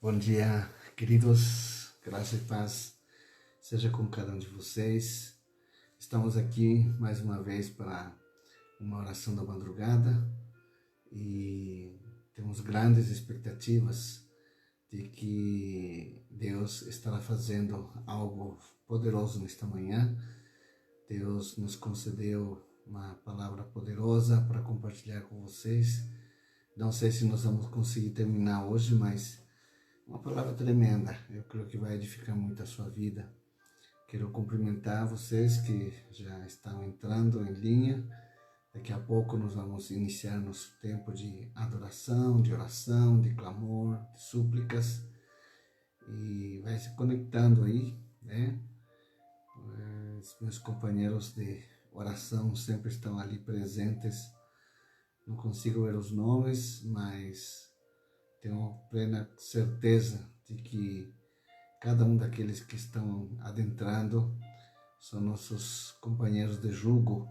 Bom dia, queridos, graça e paz seja com cada um de vocês. Estamos aqui mais uma vez para uma oração da madrugada e temos grandes expectativas de que Deus estará fazendo algo poderoso nesta manhã. Deus nos concedeu uma palavra poderosa para compartilhar com vocês. Não sei se nós vamos conseguir terminar hoje, mas uma palavra tremenda, eu creio que vai edificar muito a sua vida. Quero cumprimentar vocês que já estão entrando em linha. Daqui a pouco nós vamos iniciar nosso tempo de adoração, de oração, de clamor, de súplicas. E vai se conectando aí, né? Os meus companheiros de oração sempre estão ali presentes. Não consigo ver os nomes, mas tenho plena certeza de que cada um daqueles que estão adentrando são nossos companheiros de jugo,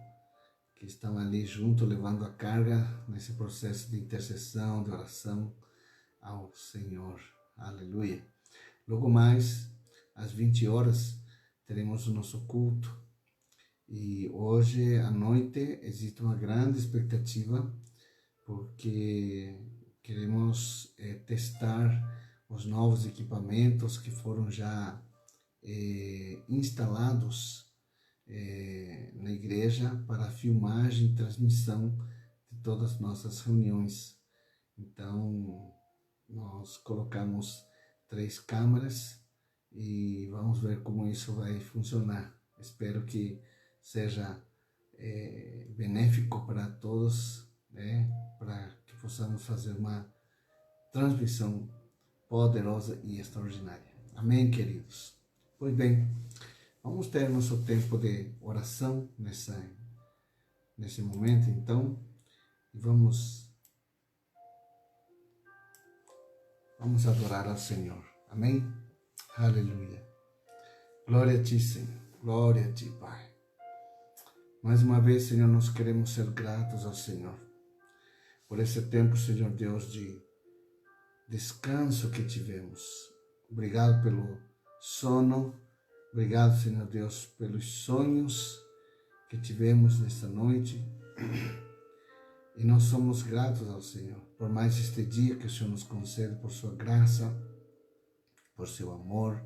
que estão ali junto, levando a carga nesse processo de intercessão, de oração ao Senhor. Aleluia. Logo mais, às 20 horas, teremos o nosso culto. E hoje à noite existe uma grande expectativa, porque queremos testar os novos equipamentos que foram já instalados na igreja para a filmagem e transmissão de todas as nossas reuniões. Então, nós colocamos 3 câmeras e vamos ver como isso vai funcionar. Espero que seja benéfico para todos, né? Para que possamos fazer uma transmissão poderosa e extraordinária. Amém, queridos? Pois bem, vamos ter nosso tempo de oração nesse momento, então, e vamos adorar ao Senhor. Amém? Aleluia. Glória a Ti, Senhor. Glória a Ti, Pai. Mais uma vez, Senhor, nós queremos ser gratos ao Senhor por esse tempo, Senhor Deus, de descanso que tivemos. Obrigado pelo sono. Obrigado, Senhor Deus, pelos sonhos que tivemos nesta noite. E nós somos gratos ao Senhor por mais este dia que o Senhor nos concede, por sua graça, por seu amor.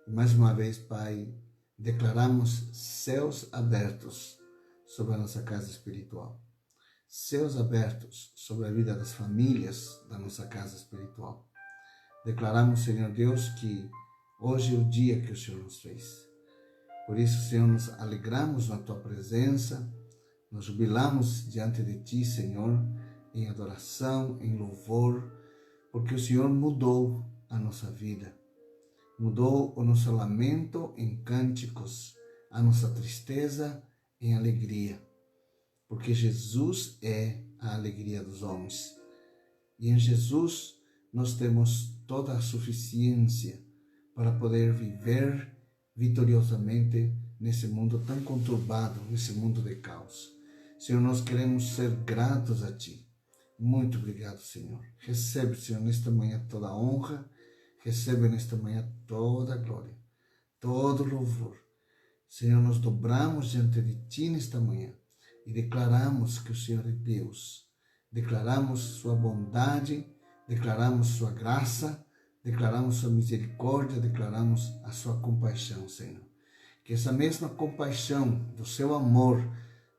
E mais uma vez, Pai, declaramos céus abertos sobre a nossa casa espiritual. Céus abertos sobre a vida das famílias da nossa casa espiritual. Declaramos, Senhor Deus, que hoje é o dia que o Senhor nos fez. Por isso, Senhor, nos alegramos na Tua presença, nos jubilamos diante de Ti, Senhor, em adoração, em louvor, porque o Senhor mudou a nossa vida. Mudou o nosso lamento em cânticos, a nossa tristeza em alegria. Porque Jesus é a alegria dos homens. E em Jesus nós temos toda a suficiência para poder viver vitoriosamente nesse mundo tão conturbado, nesse mundo de caos. Senhor, nós queremos ser gratos a Ti. Muito obrigado, Senhor. Recebe, Senhor, nesta manhã toda a honra, recebe nesta manhã toda a glória, todo o louvor. Senhor, nós dobramos diante de Ti nesta manhã e declaramos que o Senhor é Deus. Declaramos sua bondade, declaramos sua graça, declaramos sua misericórdia, declaramos a sua compaixão, Senhor. Que essa mesma compaixão do seu amor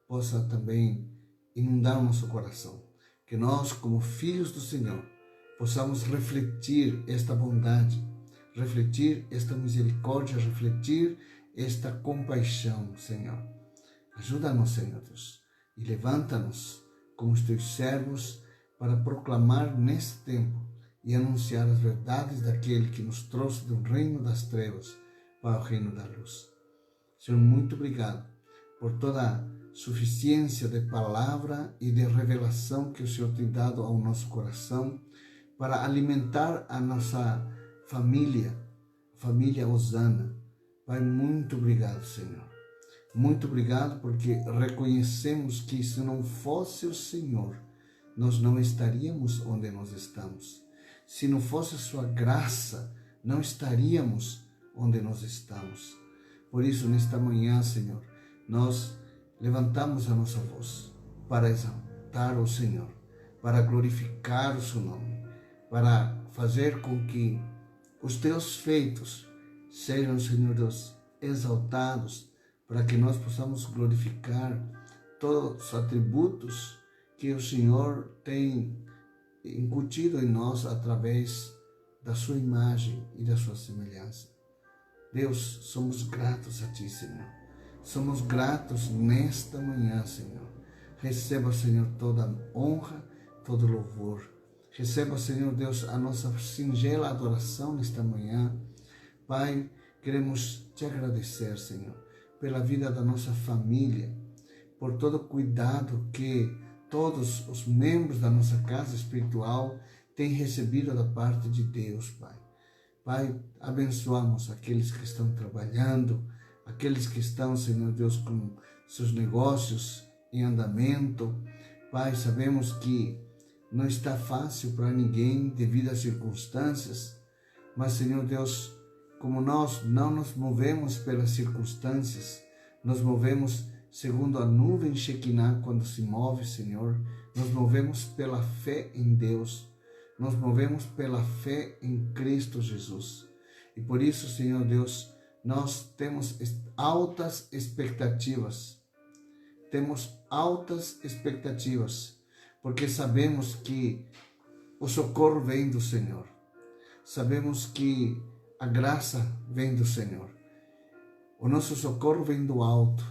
possa também inundar o nosso coração. Que nós, como filhos do Senhor, possamos refletir esta bondade, refletir esta misericórdia, refletir esta compaixão, Senhor. Ajuda-nos, Senhor Deus, e levanta-nos como os Teus servos para proclamar nesse tempo e anunciar as verdades daquele que nos trouxe do reino das trevas para o reino da luz. Senhor, muito obrigado por toda a suficiência de palavra e de revelação que o Senhor tem dado ao nosso coração para alimentar a nossa família Osana. Pai, muito obrigado, Senhor. Muito obrigado, porque reconhecemos que se não fosse o Senhor, nós não estaríamos onde nós estamos. Se não fosse a sua graça, não estaríamos onde nós estamos. Por isso, nesta manhã, Senhor, nós levantamos a nossa voz para exaltar o Senhor, para glorificar o seu nome, para fazer com que os teus feitos sejam, Senhor Deus, exaltados, para que nós possamos glorificar todos os atributos que o Senhor tem incutido em nós através da sua imagem e da sua semelhança. Deus, somos gratos a Ti, Senhor. Somos gratos nesta manhã, Senhor. Receba, Senhor, toda a honra, todo louvor. Receba, Senhor Deus, a nossa singela adoração nesta manhã. Pai, queremos Te agradecer, Senhor, pela vida da nossa família, por todo o cuidado que todos os membros da nossa casa espiritual têm recebido da parte de Deus, Pai. Pai, abençoamos aqueles que estão trabalhando, aqueles que estão, Senhor Deus, com seus negócios em andamento. Pai, sabemos que não está fácil para ninguém devido às circunstâncias, mas, Senhor Deus, como nós não nos movemos pelas circunstâncias, nos movemos segundo a nuvem Shekinah quando se move, Senhor, nos movemos pela fé em Deus, nos movemos pela fé em Cristo Jesus. E por isso, Senhor Deus, nós temos altas expectativas. Temos altas expectativas, porque sabemos que o socorro vem do Senhor. Sabemos que a graça vem do Senhor. O nosso socorro vem do alto.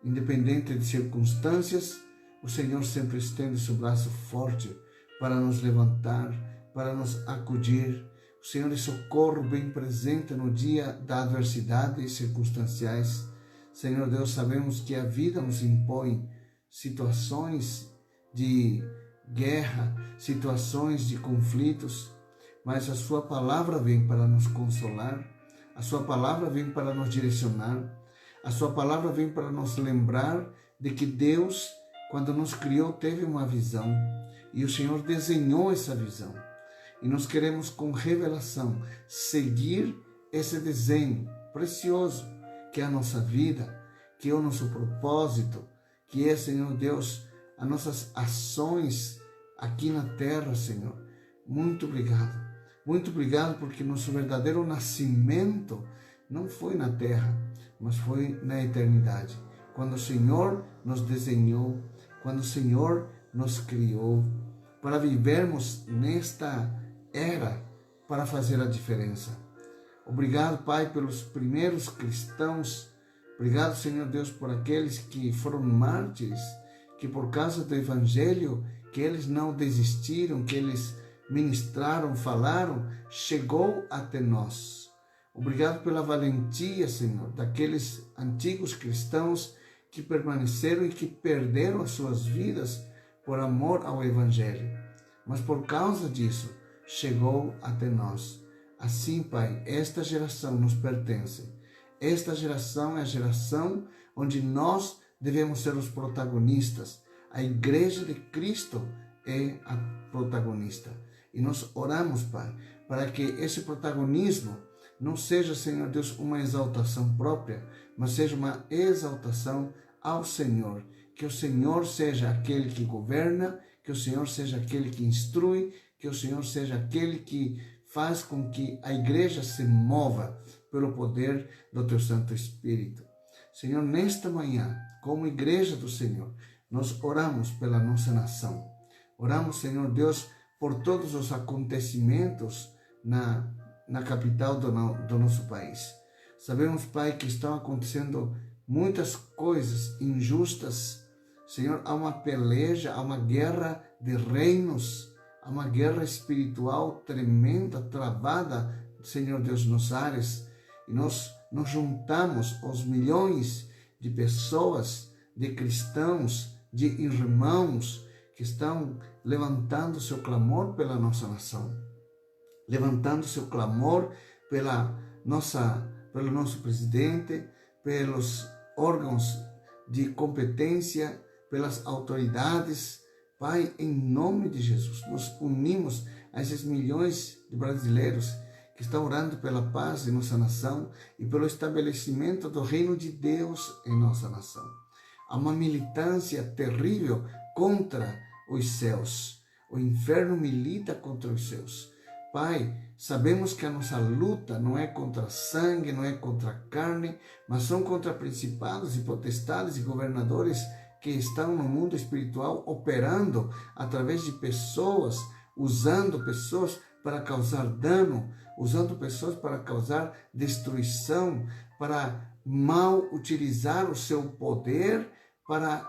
Independente de circunstâncias, o Senhor sempre estende seu braço forte para nos levantar, para nos acudir. O Senhor é socorro bem presente no dia da adversidade e circunstanciais. Senhor Deus, sabemos que a vida nos impõe situações de guerra, situações de conflitos, mas a sua palavra vem para nos consolar, a sua palavra vem para nos direcionar, a sua palavra vem para nos lembrar de que Deus, quando nos criou, teve uma visão e o Senhor desenhou essa visão. E nós queremos, com revelação, seguir esse desenho precioso que é a nossa vida, que é o nosso propósito, que é, Senhor Deus, as nossas ações aqui na terra, Senhor. Muito obrigado. Muito obrigado porque nosso verdadeiro nascimento não foi na terra, mas foi na eternidade. Quando o Senhor nos desenhou, quando o Senhor nos criou, para vivermos nesta era, para fazer a diferença. Obrigado, Pai, pelos primeiros cristãos. Obrigado, Senhor Deus, por aqueles que foram mártires, que por causa do Evangelho, que eles não desistiram, que eles ministraram, falaram, chegou até nós. Obrigado pela valentia, Senhor, daqueles antigos cristãos que permaneceram e que perderam as suas vidas por amor ao Evangelho. Mas por causa disso, chegou até nós. Assim, Pai, esta geração nos pertence. Esta geração é a geração onde nós devemos ser os protagonistas. A Igreja de Cristo é a protagonista. E nós oramos, Pai, para que esse protagonismo não seja, Senhor Deus, uma exaltação própria, mas seja uma exaltação ao Senhor. Que o Senhor seja aquele que governa, que o Senhor seja aquele que instrui, que o Senhor seja aquele que faz com que a igreja se mova pelo poder do Teu Santo Espírito. Senhor, nesta manhã, como igreja do Senhor, nós oramos pela nossa nação. Oramos, Senhor Deus, por todos os acontecimentos na capital do nosso país. Sabemos, Pai, que estão acontecendo muitas coisas injustas. Senhor, há uma peleja, há uma guerra de reinos, há uma guerra espiritual tremenda, travada, Senhor Deus, nos ares. E nós nos juntamos aos milhões de pessoas, de cristãos, de irmãos que estão levantando seu clamor pela nossa nação, levantando seu clamor pelo nosso presidente, pelos órgãos de competência, pelas autoridades, Pai, em nome de Jesus, nos unimos a esses milhões de brasileiros que estão orando pela paz em nossa nação e pelo estabelecimento do reino de Deus em nossa nação. Há uma militância terrível contra os céus. O inferno milita contra os céus. Pai, sabemos que a nossa luta não é contra sangue, não é contra carne, mas são contra principados e potestades e governadores que estão no mundo espiritual operando através de pessoas, usando pessoas para causar dano, usando pessoas para causar destruição, para mal utilizar o seu poder para,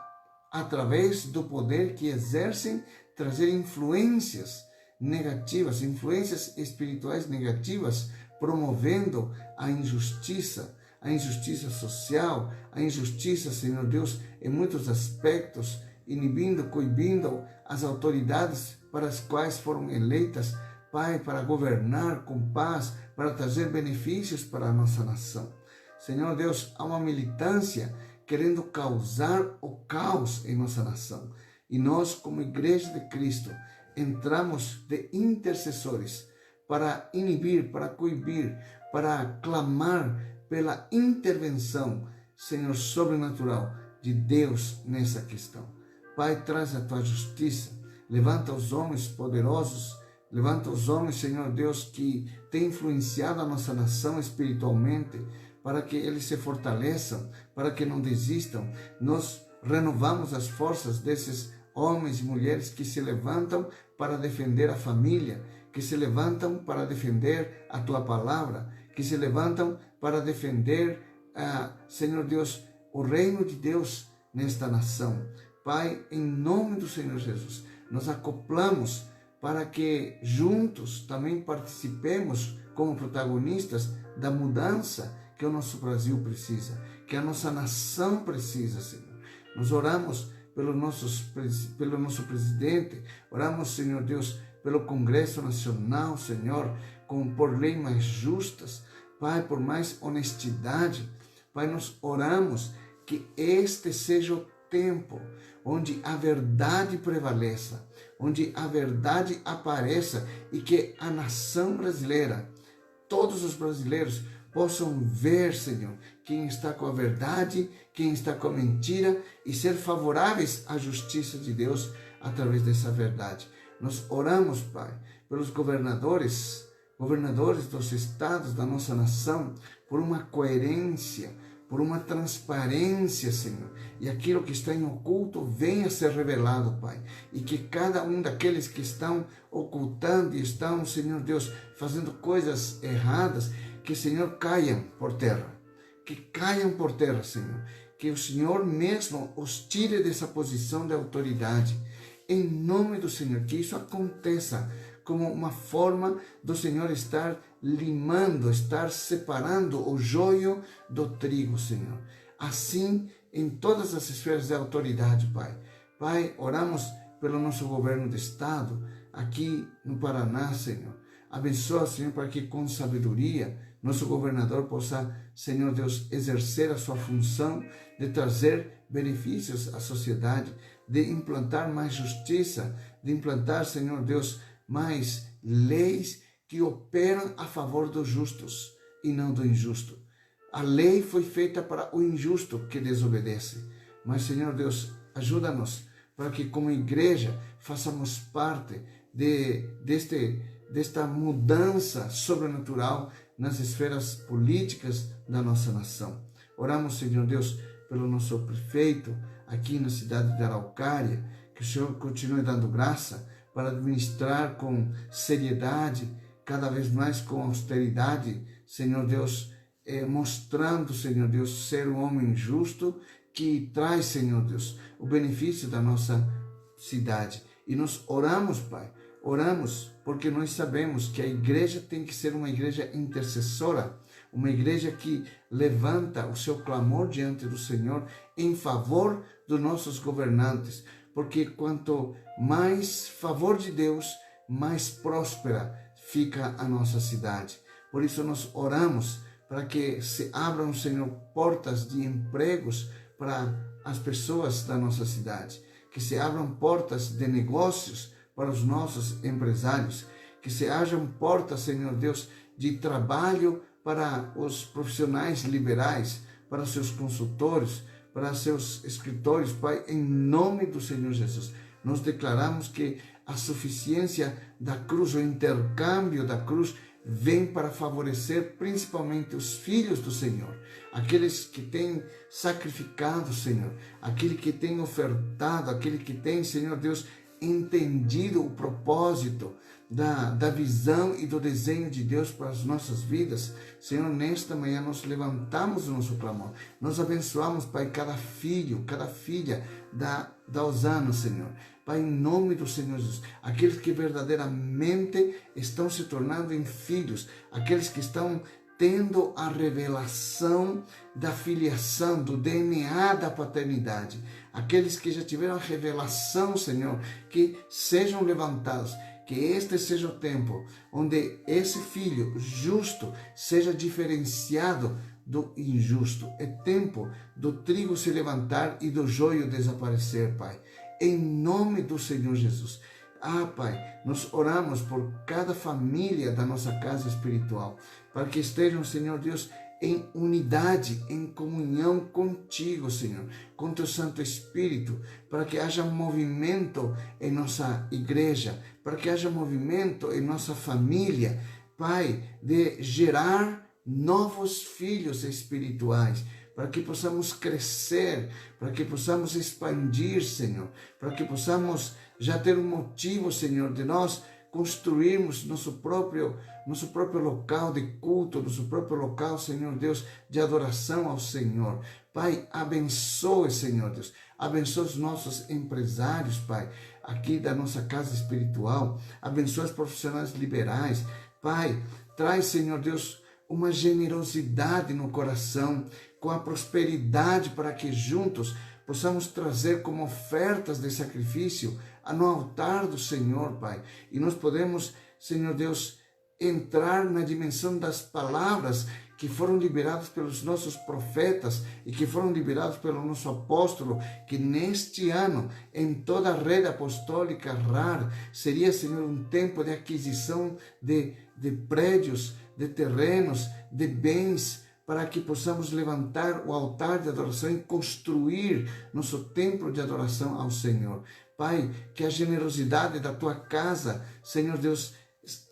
através do poder que exercem, trazer influências negativas, influências espirituais negativas, promovendo a injustiça social, a injustiça, Senhor Deus, em muitos aspectos, inibindo, coibindo as autoridades para as quais foram eleitas, Pai, para governar com paz, para trazer benefícios para a nossa nação. Senhor Deus, há uma militância querendo causar o caos em nossa nação. E nós, como Igreja de Cristo, entramos de intercessores para inibir, para coibir, para clamar pela intervenção, Senhor, sobrenatural de Deus nessa questão. Pai, traz a tua justiça, levanta os homens poderosos, levanta os homens, Senhor Deus, que têm influenciado a nossa nação espiritualmente, para que eles se fortaleçam, para que não desistam. Nós renovamos as forças desses homens e mulheres que se levantam para defender a família, que se levantam para defender a tua palavra, que se levantam para defender, Senhor Deus, o reino de Deus nesta nação. Pai, em nome do Senhor Jesus, nós acoplamos para que juntos também participemos como protagonistas da mudança que o nosso Brasil precisa, que a nossa nação precisa, Senhor. Nós oramos pelo nosso presidente, oramos, Senhor Deus, pelo Congresso Nacional, Senhor, por leis mais justas, Pai, por mais honestidade. Pai, nós oramos que este seja o tempo onde a verdade prevaleça, onde a verdade apareça e que a nação brasileira, todos os brasileiros, possam ver, Senhor, quem está com a verdade, quem está com a mentira e ser favoráveis à justiça de Deus através dessa verdade. Nós oramos, Pai, pelos governadores dos estados da nossa nação, por uma coerência, por uma transparência, Senhor, e aquilo que está em oculto venha a ser revelado, Pai, e que cada um daqueles que estão ocultando e estão, Senhor Deus, fazendo coisas erradas, que, Senhor, caiam por terra, Senhor, que o Senhor mesmo os tire dessa posição de autoridade, em nome do Senhor, que isso aconteça como uma forma do Senhor estar limando, estar separando o joio do trigo, Senhor. Assim, em todas as esferas de autoridade, Pai. Pai, oramos pelo nosso governo de Estado, aqui no Paraná, Senhor. Abençoa, Senhor, para que com sabedoria nosso governador possa, Senhor Deus, exercer a sua função de trazer benefícios à sociedade, de implantar mais justiça, de implantar, Senhor Deus, mais leis que operam a favor dos justos e não do injusto. A lei foi feita para o injusto que desobedece. Mas, Senhor Deus, ajuda-nos para que, como igreja, façamos parte desta mudança sobrenatural nas esferas políticas da nossa nação. Oramos, Senhor Deus, pelo nosso prefeito aqui na cidade de Araucária, que o Senhor continue dando graça para administrar com seriedade, cada vez mais com austeridade, Senhor Deus, mostrando, Senhor Deus, ser um homem justo que traz, Senhor Deus, o benefício da nossa cidade. E nós oramos, Pai, oramos porque nós sabemos que a igreja tem que ser uma igreja intercessora, uma igreja que levanta o seu clamor diante do Senhor em favor dos nossos governantes, porque quanto mais favor de Deus, mais próspera fica a nossa cidade. Por isso nós oramos para que se abram, Senhor, portas de empregos para as pessoas da nossa cidade, que se abram portas de negócios para os nossos empresários, que se abram portas, Senhor Deus, de trabalho para os profissionais liberais, para os seus consultores, para seus escritores, Pai, em nome do Senhor Jesus. Nós declaramos que a suficiência da cruz, o intercâmbio da cruz, vem para favorecer principalmente os filhos do Senhor, aqueles que têm sacrificado, Senhor, aquele que tem ofertado, aquele que tem, Senhor Deus, entendido o propósito da visão e do desenho de Deus para as nossas vidas. Senhor, nesta manhã nós levantamos o nosso clamor, nós abençoamos, Pai, cada filho, cada filha da Osana, Senhor. Pai, em nome do Senhor Jesus, aqueles que verdadeiramente estão se tornando em filhos, aqueles que estão tendo a revelação da filiação, do DNA da paternidade, aqueles que já tiveram a revelação, Senhor, que sejam levantados, que este seja o tempo onde esse filho justo seja diferenciado do injusto. É tempo do trigo se levantar e do joio desaparecer, Pai. Em nome do Senhor Jesus. Pai, nós oramos por cada família da nossa casa espiritual, para que estejam, Senhor Deus, em unidade, em comunhão contigo, Senhor, com teu Santo Espírito, para que haja movimento em nossa igreja, para que haja movimento em nossa família, Pai, de gerar novos filhos espirituais, para que possamos crescer, para que possamos expandir, Senhor, para que possamos já ter um motivo, Senhor, de nós construirmos nosso próprio local de culto, nosso próprio local, Senhor Deus, de adoração ao Senhor. Pai, abençoe, Senhor Deus, abençoe os nossos empresários, Pai, aqui da nossa casa espiritual, abençoe os profissionais liberais, Pai, traz, Senhor Deus, uma generosidade no coração, com a prosperidade, para que juntos possamos trazer como ofertas de sacrifício no altar do Senhor, Pai. E nós podemos, Senhor Deus, entrar na dimensão das palavras que foram liberadas pelos nossos profetas e que foram liberados pelo nosso apóstolo, que neste ano, em toda a rede apostólica RAR, seria, Senhor, um tempo de aquisição de prédios, de terrenos, de bens, para que possamos levantar o altar de adoração e construir nosso templo de adoração ao Senhor. Pai, que a generosidade da tua casa, Senhor Deus,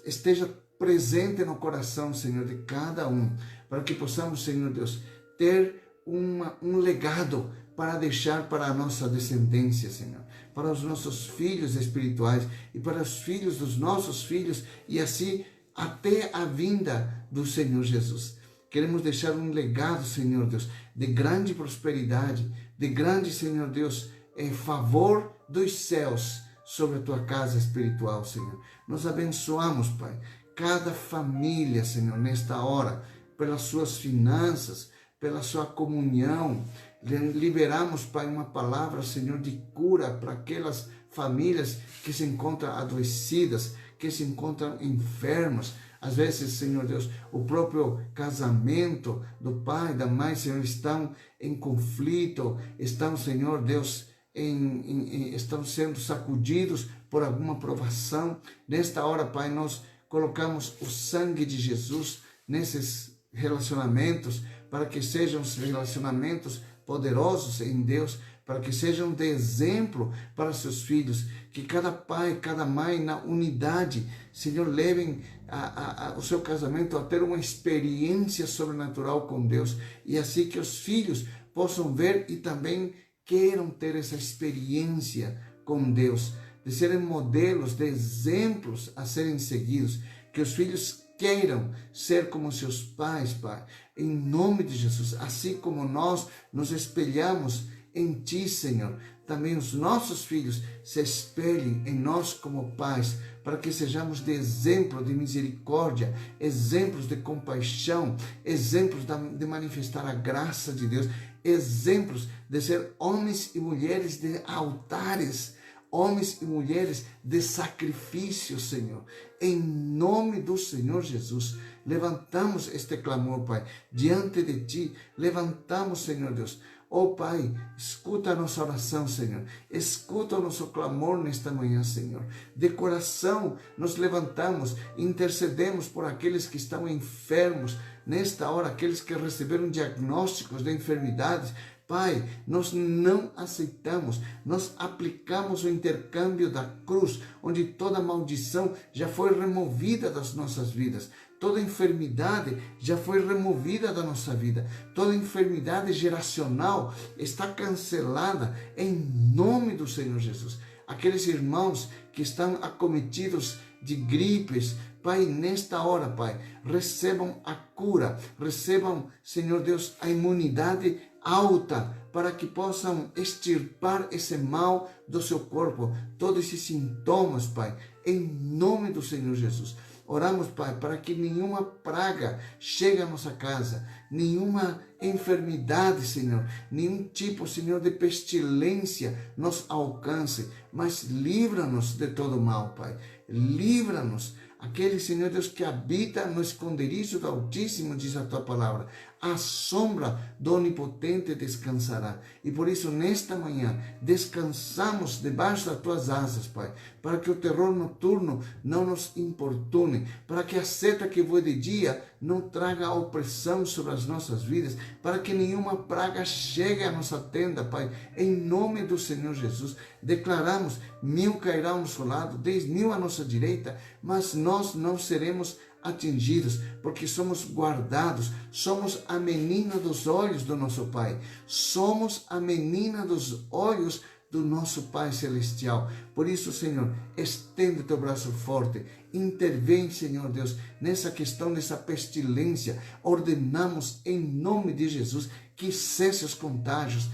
esteja presente no coração, Senhor, de cada um, para que possamos, Senhor Deus, ter um legado para deixar para a nossa descendência, Senhor, para os nossos filhos espirituais e para os filhos dos nossos filhos, e assim até a vinda do Senhor Jesus. Queremos deixar um legado, Senhor Deus, de grande prosperidade, de grande, Senhor Deus, favor dos céus sobre a tua casa espiritual, Senhor. Nós abençoamos, Pai, cada família, Senhor, nesta hora, pelas suas finanças, pela sua comunhão. Liberamos, Pai, uma palavra, Senhor, de cura para aquelas famílias que se encontram adoecidas, que se encontram enfermas. Às vezes, Senhor Deus, o próprio casamento do pai e da mãe, Senhor, estão em conflito, estão, Senhor Deus, estão sendo sacudidos por alguma provação. Nesta hora, Pai, nós colocamos o sangue de Jesus nesses relacionamentos, para que sejam relacionamentos poderosos em Deus, para que sejam de exemplo para seus filhos, que cada pai, cada mãe, na unidade, Senhor, levem o seu casamento a ter uma experiência sobrenatural com Deus, e assim que os filhos possam ver e também queiram ter essa experiência com Deus, de serem modelos, de exemplos a serem seguidos, que os filhos queiram ser como seus pais, Pai, em nome de Jesus. Assim como nós nos espelhamos em Ti, Senhor, também os nossos filhos se espelhem em nós como pais, para que sejamos de exemplo de misericórdia, exemplos de compaixão, exemplos de manifestar a graça de Deus, exemplos de ser homens e mulheres de altares, homens e mulheres de sacrifício, Senhor. Em nome do Senhor Jesus, levantamos este clamor, Pai, diante de Ti. Levantamos, Senhor Deus, Oh Pai, escuta a nossa oração, Senhor. Escuta o nosso clamor nesta manhã, Senhor. De coração nos levantamos, intercedemos por aqueles que estão enfermos. Nesta hora, aqueles que receberam diagnósticos de enfermidades. Pai, nós não aceitamos, nós aplicamos o intercâmbio da cruz, onde toda maldição já foi removida das nossas vidas. Toda enfermidade já foi removida da nossa vida. Toda enfermidade geracional está cancelada em nome do Senhor Jesus. Aqueles irmãos que estão acometidos de gripes, Pai, nesta hora, Pai, recebam a cura, recebam, Senhor Deus, a imunidade alta, para que possam extirpar esse mal do seu corpo, todos esses sintomas, Pai, em nome do Senhor Jesus. Oramos, Pai, para que nenhuma praga chegue à nossa casa, nenhuma enfermidade, Senhor, nenhum tipo, Senhor, de pestilência nos alcance, mas livra-nos de todo mal, Pai. Livra-nos. Aquele, Senhor Deus, que habita no esconderijo do Altíssimo, diz a Tua palavra, a sombra do Onipotente descansará. E por isso, nesta manhã, descansamos debaixo das Tuas asas, Pai, para que o terror noturno não nos importune, para que a seta que voa de dia não traga opressão sobre as nossas vidas, para que nenhuma praga chegue à nossa tenda, Pai, em nome do Senhor Jesus. Declaramos, 1000 cairá ao nosso lado, 10.000 à nossa direita, mas nós não seremos atingidos, porque somos guardados, somos a menina dos olhos do nosso Pai, somos a menina dos olhos do nosso Pai Celestial. Por isso, Senhor, estende teu braço forte, intervém, Senhor Deus, nessa questão dessa pestilência. Ordenamos em nome de Jesus que cesse os contágios,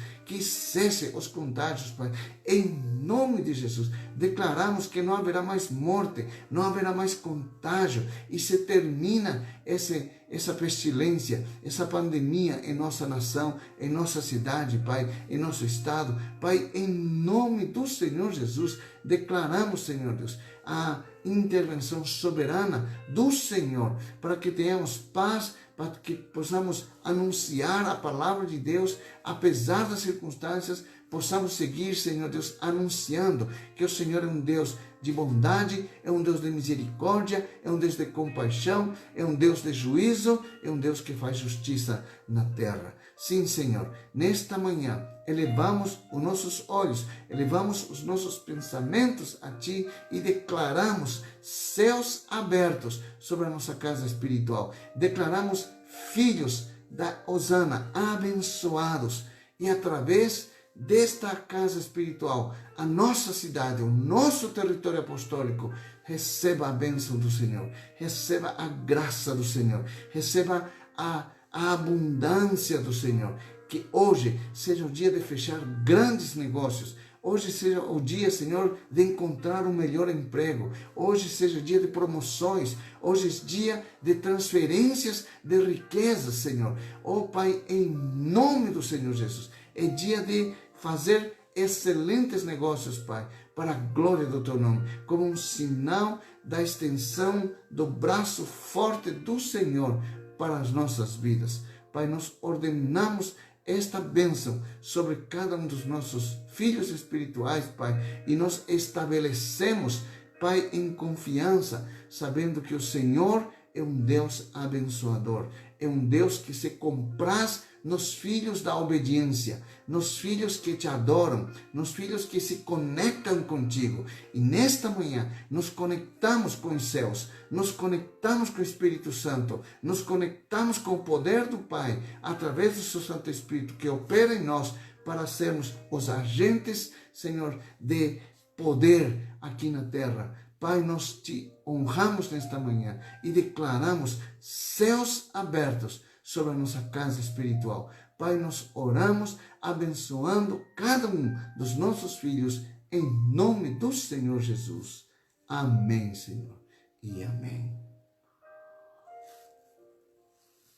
Pai, em nome de Jesus. Declaramos que não haverá mais morte, não haverá mais contágio, e se termina essa pestilência, essa pandemia em nossa nação, em nossa cidade, Pai, em nosso estado. Pai, em nome do Senhor Jesus, declaramos, Senhor Deus, a intervenção soberana do Senhor, para que tenhamos paz, para que possamos anunciar a palavra de Deus, apesar das circunstâncias, possamos seguir, Senhor Deus, anunciando que o Senhor é um Deus de bondade, é um Deus de misericórdia, é um Deus de compaixão, é um Deus de juízo, é um Deus que faz justiça na terra. Sim, Senhor, nesta manhã elevamos os nossos olhos, elevamos os nossos pensamentos a Ti e declaramos céus abertos sobre a nossa casa espiritual. Declaramos filhos da Hosana abençoados, e através desta casa espiritual, a nossa cidade, o nosso território apostólico, receba a bênção do Senhor, receba a graça do Senhor, receba a abundância do Senhor. Que hoje seja o dia de fechar grandes negócios. Hoje seja o dia, Senhor, de encontrar um melhor emprego. Hoje seja o dia de promoções. Hoje é dia de transferências de riquezas, Senhor. Oh, Pai, em nome do Senhor Jesus. É dia de fazer excelentes negócios, Pai, para a glória do Teu nome, como um sinal da extensão do braço forte do Senhor para as nossas vidas. Pai, nós ordenamos esta bênção sobre cada um dos nossos filhos espirituais, Pai, e nós estabelecemos, Pai, em confiança, sabendo que o Senhor é um Deus abençoador, é um Deus que se compraz nos filhos da obediência, nos filhos que te adoram, nos filhos que se conectam contigo. E nesta manhã nos conectamos com os céus, nos conectamos com o Espírito Santo, nos conectamos com o poder do Pai, através do seu Santo Espírito que opera em nós, para sermos os agentes, Senhor, de poder aqui na terra. Pai, nós te honramos nesta manhã e declaramos céus abertos sobre a nossa casa espiritual. Pai, nós oramos abençoando cada um dos nossos filhos em nome do Senhor Jesus. Amém, Senhor, e amém.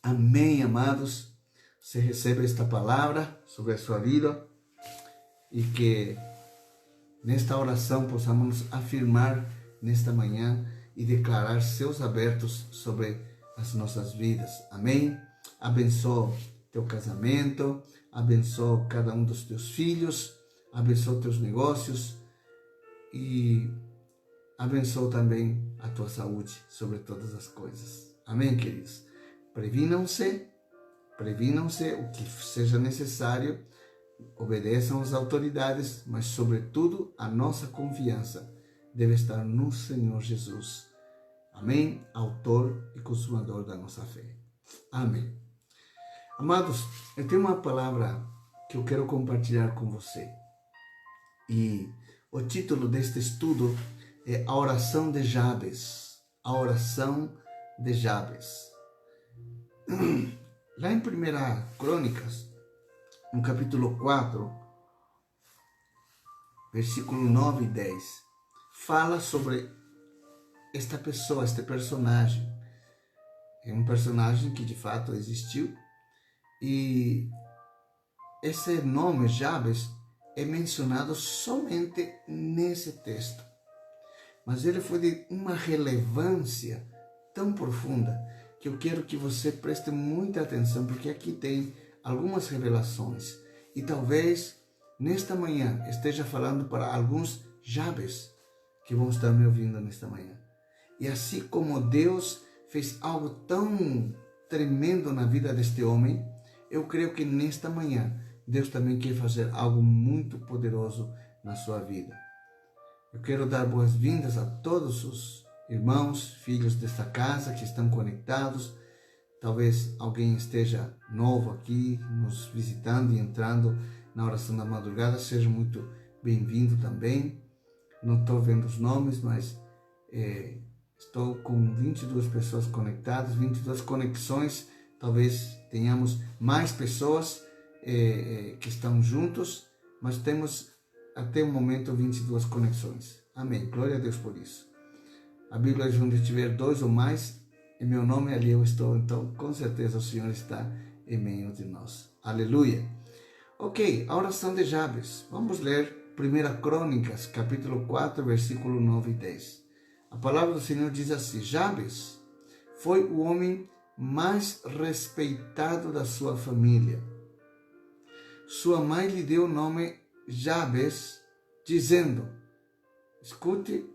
Amém, amados. Você recebe esta palavra sobre a sua vida e que nesta oração possamos afirmar nesta manhã e declarar céus abertos sobre as nossas vidas. Amém? Abençoa teu casamento, abençoa cada um dos teus filhos, abençoa teus negócios e abençoa também a tua saúde sobre todas as coisas. Amém, queridos? Previnam-se o que seja necessário, obedeçam às autoridades, mas sobretudo a nossa confiança deve estar no Senhor Jesus. Amém? Autor e consumador da nossa fé. Amém. Amados, eu tenho uma palavra que eu quero compartilhar com você. E o título deste estudo é A Oração de Jabes. A Oração de Jabes. Lá em 1 Crônicas, no capítulo 4, versículo 9 e 10, fala sobre esta pessoa, este personagem. É um personagem que de fato existiu. E esse nome, Jabes, é mencionado somente nesse texto. Mas ele foi de uma relevância tão profunda que eu quero que você preste muita atenção, porque aqui tem algumas revelações. E talvez nesta manhã esteja falando para alguns Jabes que vão estar me ouvindo nesta manhã. E assim como Deus fez algo tão tremendo na vida deste homem, eu creio que nesta manhã Deus também quer fazer algo muito poderoso na sua vida. Eu quero dar boas-vindas a todos os irmãos, filhos desta casa que estão conectados. Talvez alguém esteja novo aqui, nos visitando e entrando na oração da madrugada. Seja muito bem-vindo também. Não estou vendo os nomes, mas estou com 22 pessoas conectadas, 22 conexões. Talvez tenhamos mais pessoas que estão juntos, mas temos até o momento 22 conexões. Amém. Glória a Deus por isso. A Bíblia diz: onde tiver 2 ou mais, em meu nome ali eu estou. Então, com certeza o Senhor está em meio de nós. Aleluia. Ok, a oração de Jabes. Vamos ler 1 Crônicas, capítulo 4, versículo 9 e 10. A palavra do Senhor diz assim: Jabes foi o homem mais respeitado da sua família. Sua mãe lhe deu o nome Jabes, dizendo, escute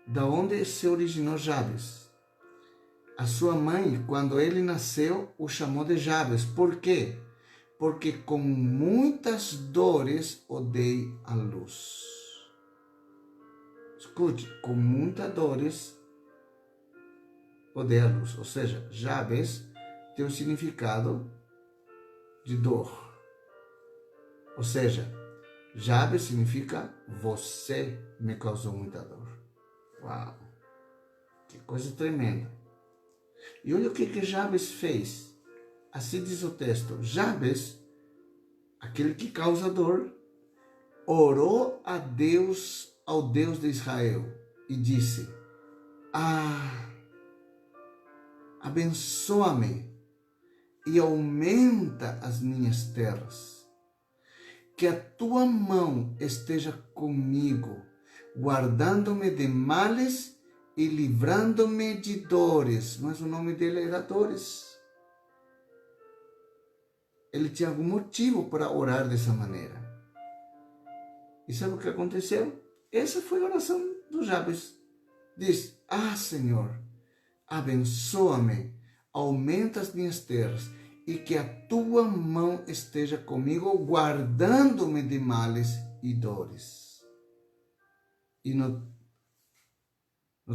da onde se originou Jabes. A sua mãe, quando ele nasceu, o chamou de Jabes. Por quê? Porque com muitas dores o dei à luz. Escute, com muitas dores o dei à luz. Ou seja, Jabes tem o significado de dor. Ou seja, Jabes significa você me causou muita dor. Uau! Que coisa tremenda. E olha o que Jabes fez. Assim diz o texto. Jabes, aquele que causa dor, orou a Deus, ao Deus de Israel, e disse: abençoa-me e aumenta as minhas terras. Que a tua mão esteja comigo, guardando-me de males e livrando-me de dores. Mas o nome dele era Dores. Ele tinha algum motivo para orar dessa maneira. E sabe o que aconteceu? Essa foi a oração do Jabes. Diz: Senhor, abençoa-me, aumenta as minhas terras, e que a tua mão esteja comigo, guardando-me de males e dores. E no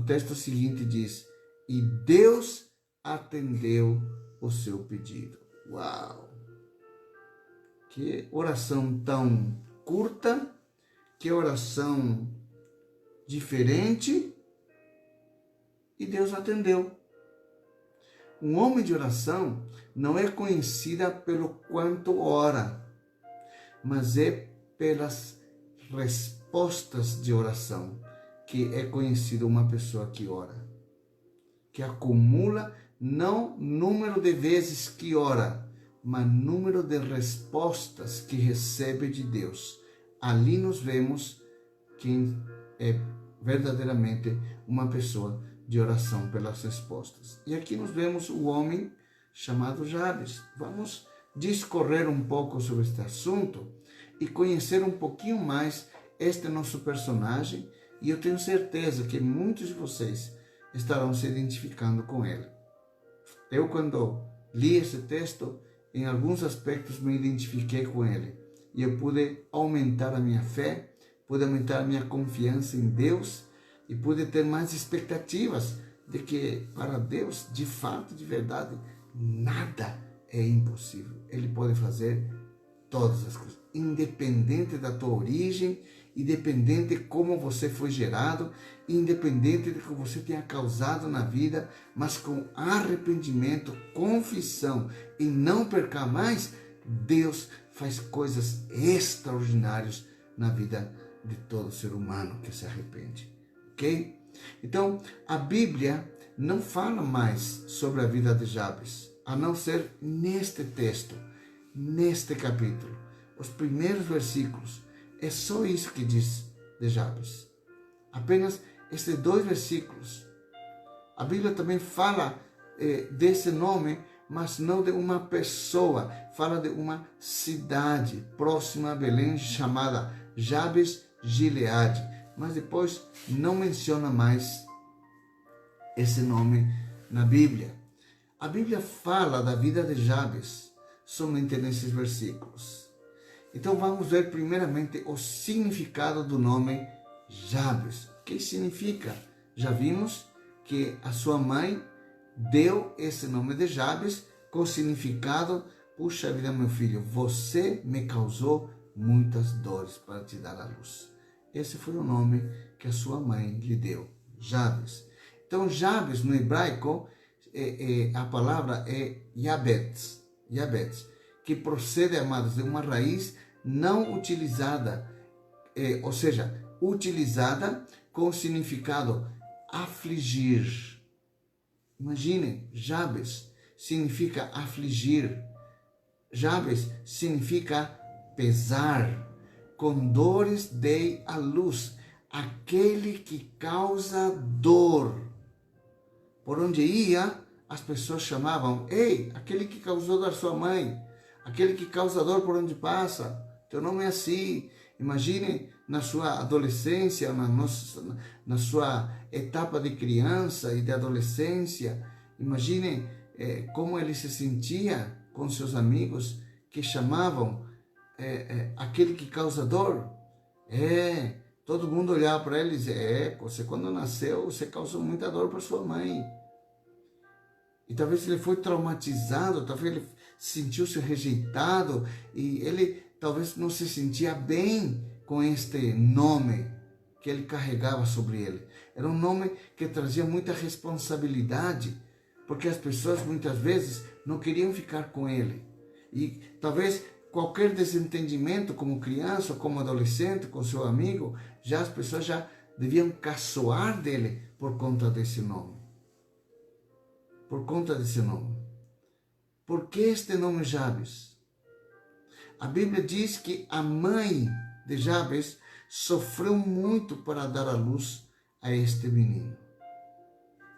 texto seguinte diz: e Deus atendeu o seu pedido. Uau! Que oração tão curta, que oração diferente, e Deus atendeu. Um homem de oração não é conhecida pelo quanto ora, mas é pelas respostas de oração que é conhecida uma pessoa que ora, que acumula não número de vezes que ora, mas número de respostas que recebe de Deus. Ali nos vemos quem é verdadeiramente uma pessoa de oração pelas respostas. E aqui nós vemos o homem chamado Jabes. Vamos discorrer um pouco sobre este assunto e conhecer um pouquinho mais este nosso personagem, e eu tenho certeza que muitos de vocês estarão se identificando com ele. Eu, quando li esse texto, em alguns aspectos me identifiquei com ele, e eu pude aumentar a minha fé, pude aumentar a minha confiança em Deus, e pude ter mais expectativas de que para Deus, de fato, de verdade, nada é impossível. Ele pode fazer todas as coisas, independente da tua origem, independente de como você foi gerado, independente de que você tenha causado na vida, mas com arrependimento, confissão e não perca mais, Deus faz coisas extraordinárias na vida de todo ser humano que se arrepende, ok? Então, a Bíblia não fala mais sobre a vida de Jabes, a não ser neste texto, neste capítulo. Os primeiros versículos, é só isso que diz de Jabes. Apenas estes 2 versículos. A Bíblia também fala desse nome, mas não de uma pessoa. Fala de uma cidade próxima a Belém, chamada Jabes Gileade. Mas depois não menciona mais esse nome na Bíblia. A Bíblia fala da vida de Jabes somente nesses versículos. Então vamos ver primeiramente o significado do nome Jabes. O que significa? Já vimos que a sua mãe deu esse nome de Jabes com o significado: puxa vida, meu filho, você me causou muitas dores para te dar a luz. Esse foi o nome que a sua mãe lhe deu, Jabes. Então Jabes no hebraico, a palavra é Yabetz, que procede, amados, de uma raiz não utilizada, ou seja, utilizada com o significado afligir. Imaginem, Jabes significa afligir. Jabes significa pesar. Com dores dei a luz, aquele que causa dor. Por onde ia, as pessoas chamavam: ei, aquele que causou dor à sua mãe, aquele que causa dor por onde passa, teu nome é assim. Imagine na sua adolescência, na sua etapa de criança e de adolescência, imagine como ele se sentia com seus amigos que chamavam aquele que causa dor. Todo mundo olhava para ele e dizia: você quando nasceu, você causou muita dor para sua mãe. E talvez ele foi traumatizado, talvez ele sentiu-se rejeitado e ele talvez não se sentia bem com este nome que ele carregava sobre ele. Era um nome que trazia muita responsabilidade, porque as pessoas muitas vezes não queriam ficar com ele. E talvez qualquer desentendimento como criança ou como adolescente com seu amigo, já as pessoas já deviam caçoar dele por conta desse nome. Por conta desse nome. Por que este nome Jabes? A Bíblia diz que a mãe de Jabes sofreu muito para dar à luz a este menino.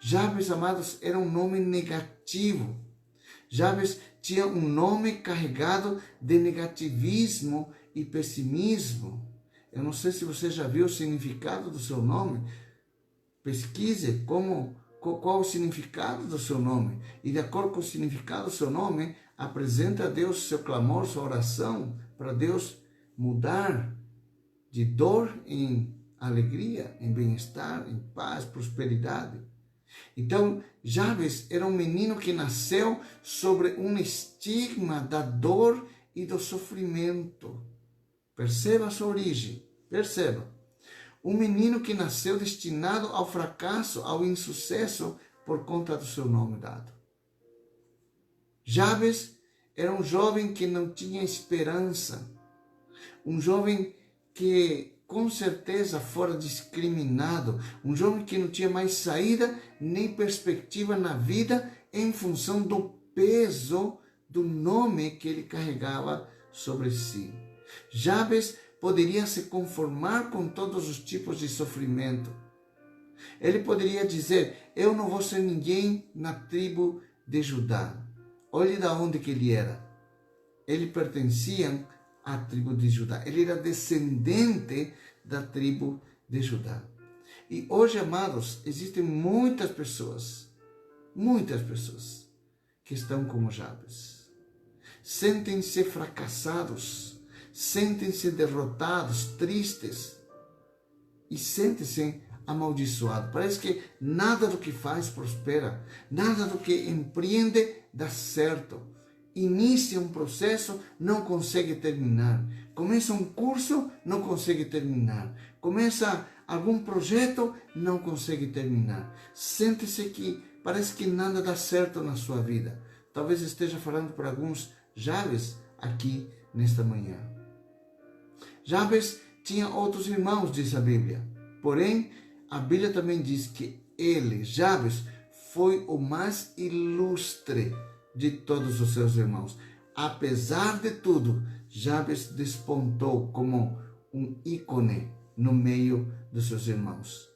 Jabes, amados, era um nome negativo. Jabes tinha um nome carregado de negativismo e pessimismo. Eu não sei se você já viu o significado do seu nome. Pesquise qual o significado do seu nome. E de acordo com o significado do seu nome, apresenta a Deus seu clamor, sua oração, para Deus mudar de dor em alegria, em bem-estar, em paz, prosperidade. Então, Jabes era um menino que nasceu sobre um estigma da dor e do sofrimento. Perceba a sua origem, perceba. Um menino que nasceu destinado ao fracasso, ao insucesso, por conta do seu nome dado. Jabes era um jovem que não tinha esperança. Um jovem que com certeza fora discriminado. Um jovem que não tinha mais saída nem perspectiva na vida em função do peso do nome que ele carregava sobre si. Jabes poderia se conformar com todos os tipos de sofrimento. Ele poderia dizer: eu não vou ser ninguém na tribo de Judá. Olhe de onde que ele era. ele pertencia à tribo de Judá. Ele era descendente da tribo de Judá. E hoje, amados, existem muitas pessoas que estão como Jabes. Sentem-se fracassados, sentem-se derrotados, tristes e sentem-se amaldiçoados. Parece que nada do que faz prospera, nada do que empreende dá certo. Inicia um processo, não consegue terminar. Começa um curso, não consegue terminar. Começa algum projeto, não consegue terminar. Sente-se que parece que nada dá certo na sua vida. Talvez esteja falando para alguns Jabes aqui nesta manhã. Jabes tinha outros irmãos, diz a Bíblia. Porém, a Bíblia também diz que ele, Jabes, foi o mais ilustre de todos os seus irmãos. Apesar de tudo, Jabes despontou como um ícone no meio dos seus irmãos.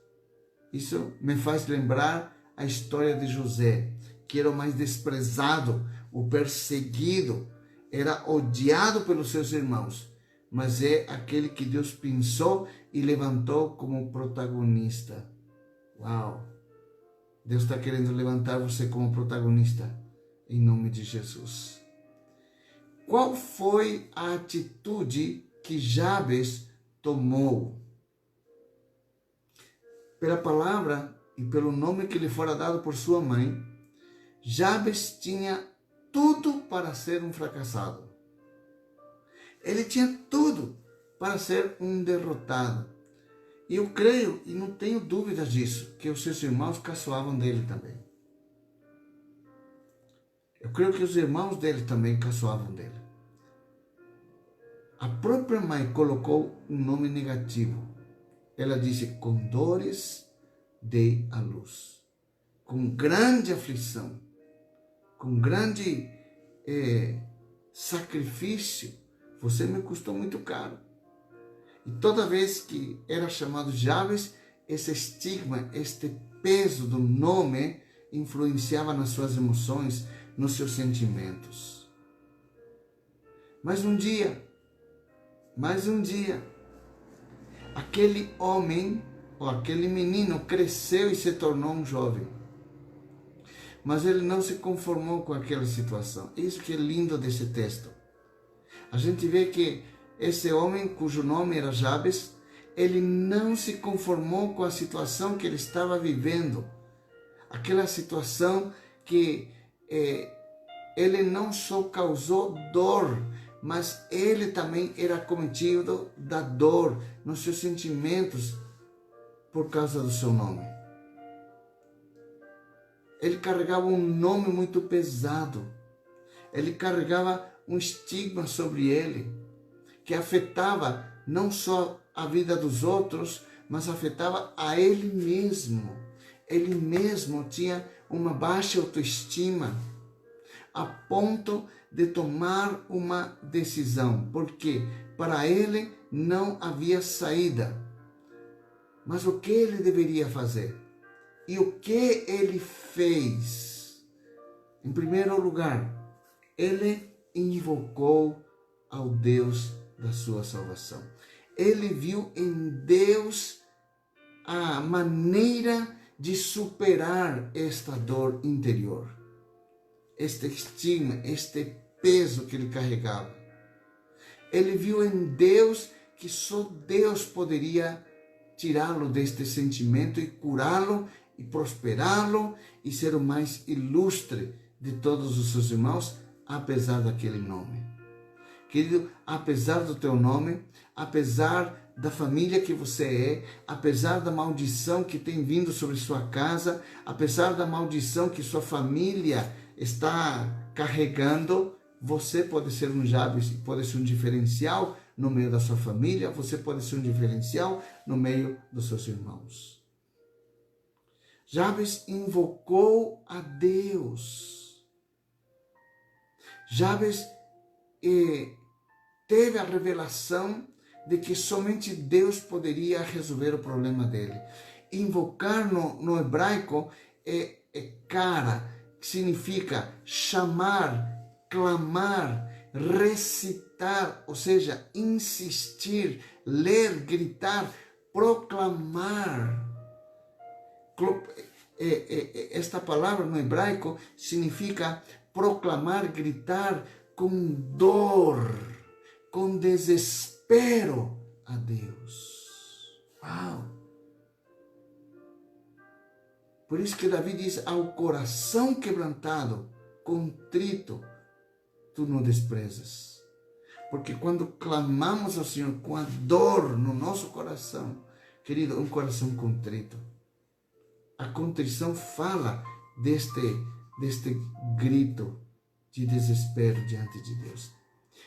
Isso me faz lembrar a história de José, que era o mais desprezado, o perseguido, era odiado pelos seus irmãos, mas é aquele que Deus pensou e levantou como protagonista. Uau! Deus está querendo levantar você como protagonista, em nome de Jesus. Qual foi a atitude que Jabes tomou? Pela palavra e pelo nome que lhe fora dado por sua mãe, Jabes tinha tudo para ser um fracassado. Ele tinha tudo para ser um derrotado. E eu creio, e não tenho dúvidas disso, que os seus irmãos caçoavam dele também. Eu creio que os irmãos dele também caçoavam dele. A própria mãe colocou um nome negativo. Ela disse: com dores dei à luz. Com grande aflição, com grande sacrifício, você me custou muito caro. E toda vez que era chamado Jabes, esse estigma, este peso do nome influenciava nas suas emoções, nos seus sentimentos. Mas um dia, aquele homem, ou aquele menino, cresceu e se tornou um jovem. Mas ele não se conformou com aquela situação. Isso que é lindo desse texto. A gente vê que esse homem, cujo nome era Jabes, ele não se conformou com a situação que ele estava vivendo. Aquela situação que ele não só causou dor, mas ele também era cometido da dor nos seus sentimentos por causa do seu nome. Ele carregava um nome muito pesado. Ele carregava um estigma sobre ele, que afetava não só a vida dos outros, mas afetava a ele mesmo. Ele mesmo tinha uma baixa autoestima, a ponto de tomar uma decisão, porque para ele não havia saída. Mas o que ele deveria fazer? E o que ele fez? Em primeiro lugar, ele invocou ao Deus da sua salvação. Ele viu em Deus a maneira de superar esta dor interior, este estigma, este peso que ele carregava. Ele viu em Deus que só Deus poderia tirá-lo deste sentimento e curá-lo e prosperá-lo e ser o mais ilustre de todos os seus irmãos, apesar daquele nome. Querido, apesar do teu nome, apesar da família que você é, apesar da maldição que tem vindo sobre sua casa, apesar da maldição que sua família está carregando, você pode ser um Jabes, pode ser um diferencial no meio da sua família, você pode ser um diferencial no meio dos seus irmãos. Jabes invocou a Deus. Jabes teve a revelação de que somente Deus poderia resolver o problema dele. Invocar no hebraico é cara, que significa chamar, clamar, recitar, ou seja, insistir, ler, gritar, proclamar. Esta palavra no hebraico significa proclamar, gritar com dor, com desespero a Deus. Uau! Por isso que Davi diz, ao coração quebrantado, contrito, tu não desprezas. Porque quando clamamos ao Senhor com a dor no nosso coração, querido, um coração contrito. A contrição fala deste grito de desespero diante de Deus.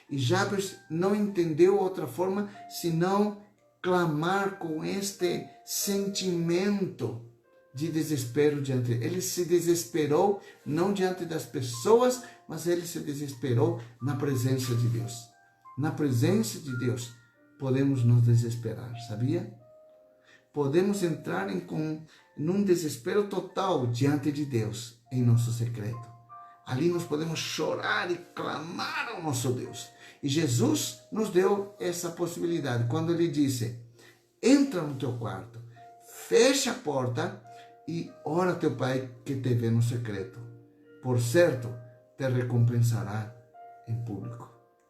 E Jabes não entendeu outra forma senão clamar com este sentimento de desespero diante dele. Ele se desesperou não diante das pessoas, mas ele se desesperou na presença de Deus. Na presença de Deus podemos nos desesperar, sabia? Podemos entrar num desespero total diante de Deus em nosso secreto. Ali nós podemos chorar e clamar ao nosso Deus. E Jesus nos deu essa possibilidade quando ele disse, entra no teu quarto, fecha a porta e ora a teu Pai que te vê no secreto. Por certo, te recompensará em público.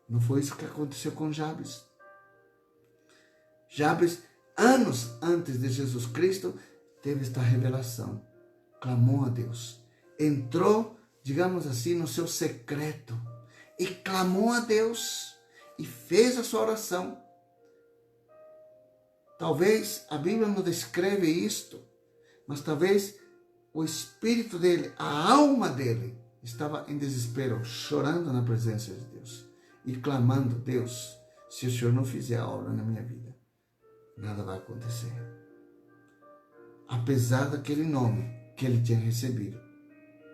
Não foi isso que aconteceu com Jabes? Jabes, anos antes de Jesus Cristo, teve esta revelação. Clamou a Deus. Entrou, digamos assim, no seu secreto. E clamou a Deus. E fez a sua oração. Talvez a Bíblia não descreve isto, mas talvez o espírito dele, a alma dele, estava em desespero, chorando na presença de Deus. E clamando, Deus, se o Senhor não fizer a obra na minha vida, nada vai acontecer. Apesar daquele nome que ele tinha recebido,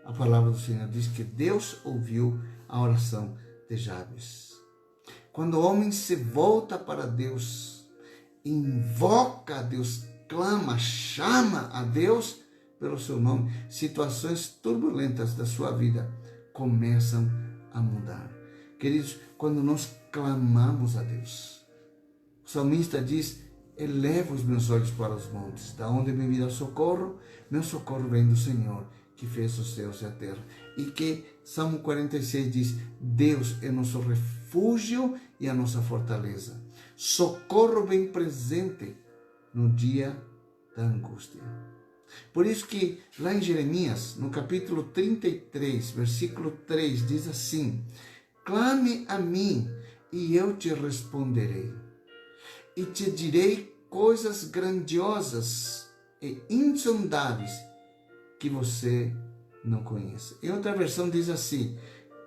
a palavra do Senhor diz que Deus ouviu a oração de Jabes. Quando o homem se volta para Deus, invoca a Deus, clama, chama a Deus pelo seu nome, situações turbulentas da sua vida começam a mudar. Queridos, quando nós clamamos a Deus, o salmista diz, elevo os meus olhos para os montes, da onde me virá socorro? Meu socorro vem do Senhor, que fez os céus e a terra. E que Salmo 46 diz, Deus é nosso refúgio e a nossa fortaleza. Socorro bem presente no dia da angústia. Por isso que lá em Jeremias, no capítulo 33, versículo 3, diz assim, clame a mim e eu te responderei. E te direi coisas grandiosas e insondáveis que você não conhece. Em outra versão diz assim,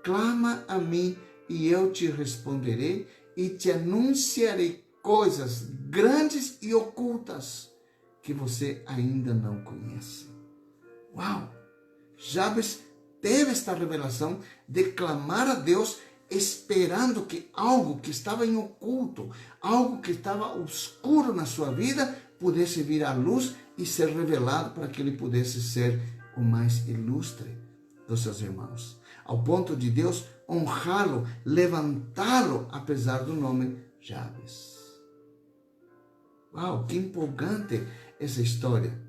clama a mim e eu te responderei e te anunciarei coisas grandes e ocultas que você ainda não conhece. Uau! Jabes teve esta revelação de clamar a Deus esperando que algo que estava em oculto, algo que estava obscuro na sua vida, pudesse vir à luz e ser revelado para que ele pudesse ser o mais ilustre dos seus irmãos. Ao ponto de Deus honrá-lo, levantá-lo, apesar do nome Jabes. Uau, que empolgante essa história.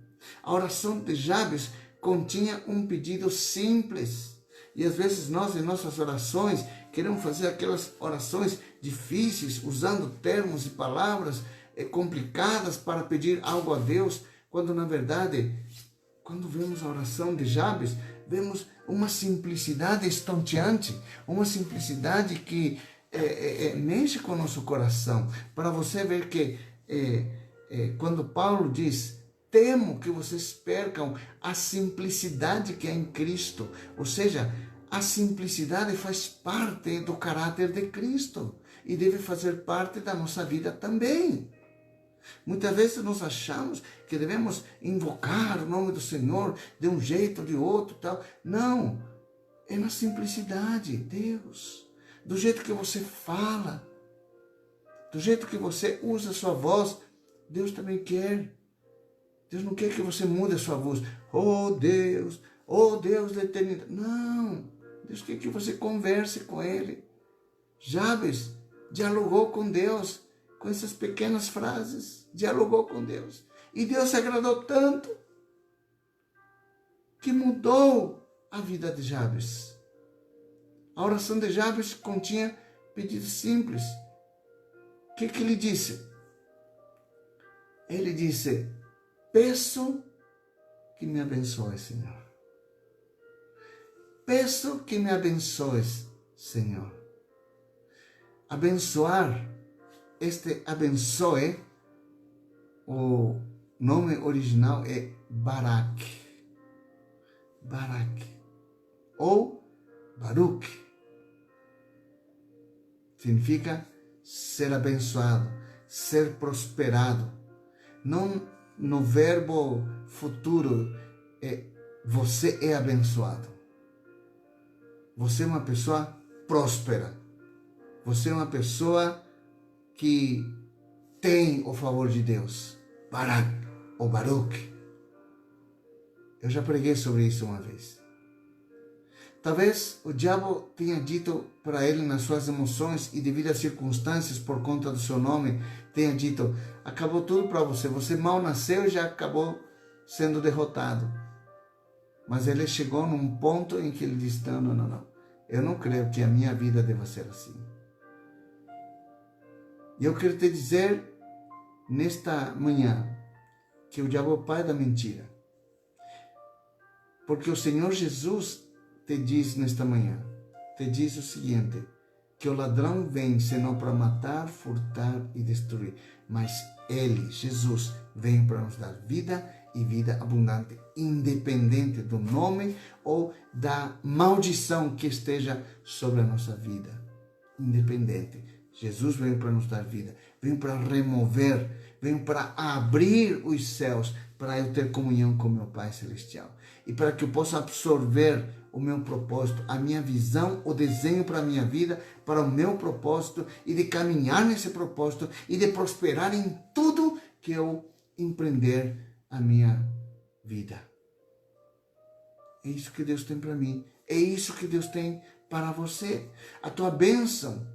A oração de Jabes continha um pedido simples. E às vezes nós, em nossas orações, queremos fazer aquelas orações difíceis, usando termos e palavras complicadas para pedir algo a Deus, quando na verdade, quando vemos a oração de Jabes, vemos uma simplicidade estonteante, uma simplicidade que mexe com o nosso coração. Para você ver que quando Paulo diz, temo que vocês percam a simplicidade que é em Cristo, ou seja, a simplicidade faz parte do caráter de Cristo e deve fazer parte da nossa vida também. Muitas vezes nós achamos que devemos invocar o nome do Senhor de um jeito ou de outro, tal. Não, é na simplicidade, Deus, do jeito que você fala, do jeito que você usa a sua voz, Deus também quer. Deus não quer que você mude a sua voz. Oh Deus da eternidade. Não, Deus quer que você converse com Ele. Jabes dialogou com Deus com essas pequenas frases, dialogou com Deus. E Deus se agradou tanto que mudou a vida de Jabes. A oração de Jabes continha pedidos simples. O que ele disse? Ele disse: peço que me abençoe, Senhor. Peço que me abençoes, Senhor. Abençoar, este abençoe, o nome original é Barak. Barak. Ou Baruch. Significa ser abençoado, ser prosperado. Não no verbo futuro, você é abençoado. Você é uma pessoa próspera. Você é uma pessoa que tem o favor de Deus. Barak ou Baruch. Eu já preguei sobre isso uma vez. Talvez o diabo tenha dito para ele nas suas emoções e devido às circunstâncias por conta do seu nome, tenha dito: acabou tudo para você. Você mal nasceu e já acabou sendo derrotado. Mas ele chegou num ponto em que ele disse: não. Eu não creio que a minha vida deva ser assim. E eu quero te dizer nesta manhã que o diabo é o pai da mentira. Porque o Senhor Jesus te diz nesta manhã, te diz o seguinte, que o ladrão vem senão para matar, furtar e destruir. Mas Ele, Jesus, vem para nos dar vida e vida abundante, independente do nome ou da maldição que esteja sobre a nossa vida. Independente. Jesus veio para nos dar vida, veio para remover, veio para abrir os céus, para eu ter comunhão com meu Pai Celestial. E para que eu possa absorver o meu propósito, a minha visão, o desenho para a minha vida, para o meu propósito, e de caminhar nesse propósito, e de prosperar em tudo que eu empreender a minha vida. É isso que Deus tem para mim. É isso que Deus tem para você. A tua bênção,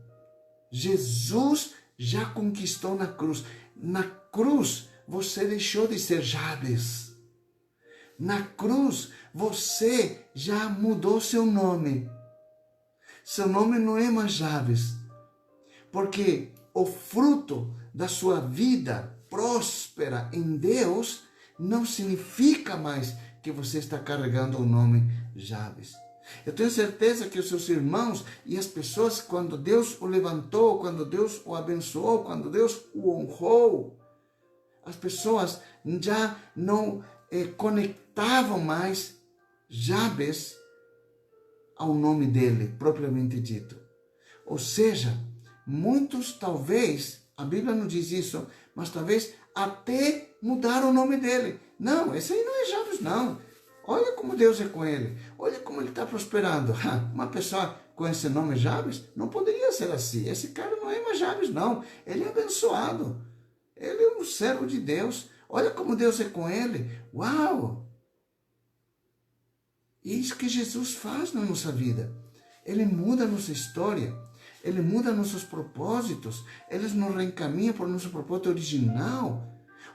Jesus já conquistou na cruz. Na cruz, você deixou de ser Jabes. Na cruz, você já mudou seu nome. Seu nome não é mais Jabes. Porque o fruto da sua vida próspera em Deus não significa mais que você está carregando o nome Jabes. Eu tenho certeza que os seus irmãos e as pessoas, quando Deus o levantou, quando Deus o abençoou, quando Deus o honrou, as pessoas já não conectavam mais Jabes ao nome dele, propriamente dito. Ou seja, muitos talvez, a Bíblia não diz isso, mas talvez até mudaram o nome dele. Não, esse aí não é Jabes, não. Olha como Deus é com ele. Olha como ele está prosperando. Uma pessoa com esse nome Jabes não poderia ser assim. Esse cara não é mais Jabes, não. Ele é abençoado. Ele é um servo de Deus. Olha como Deus é com ele. Uau! E é isso que Jesus faz na nossa vida. Ele muda a nossa história. Ele muda nossos propósitos. Ele nos reencaminha para o nosso propósito original,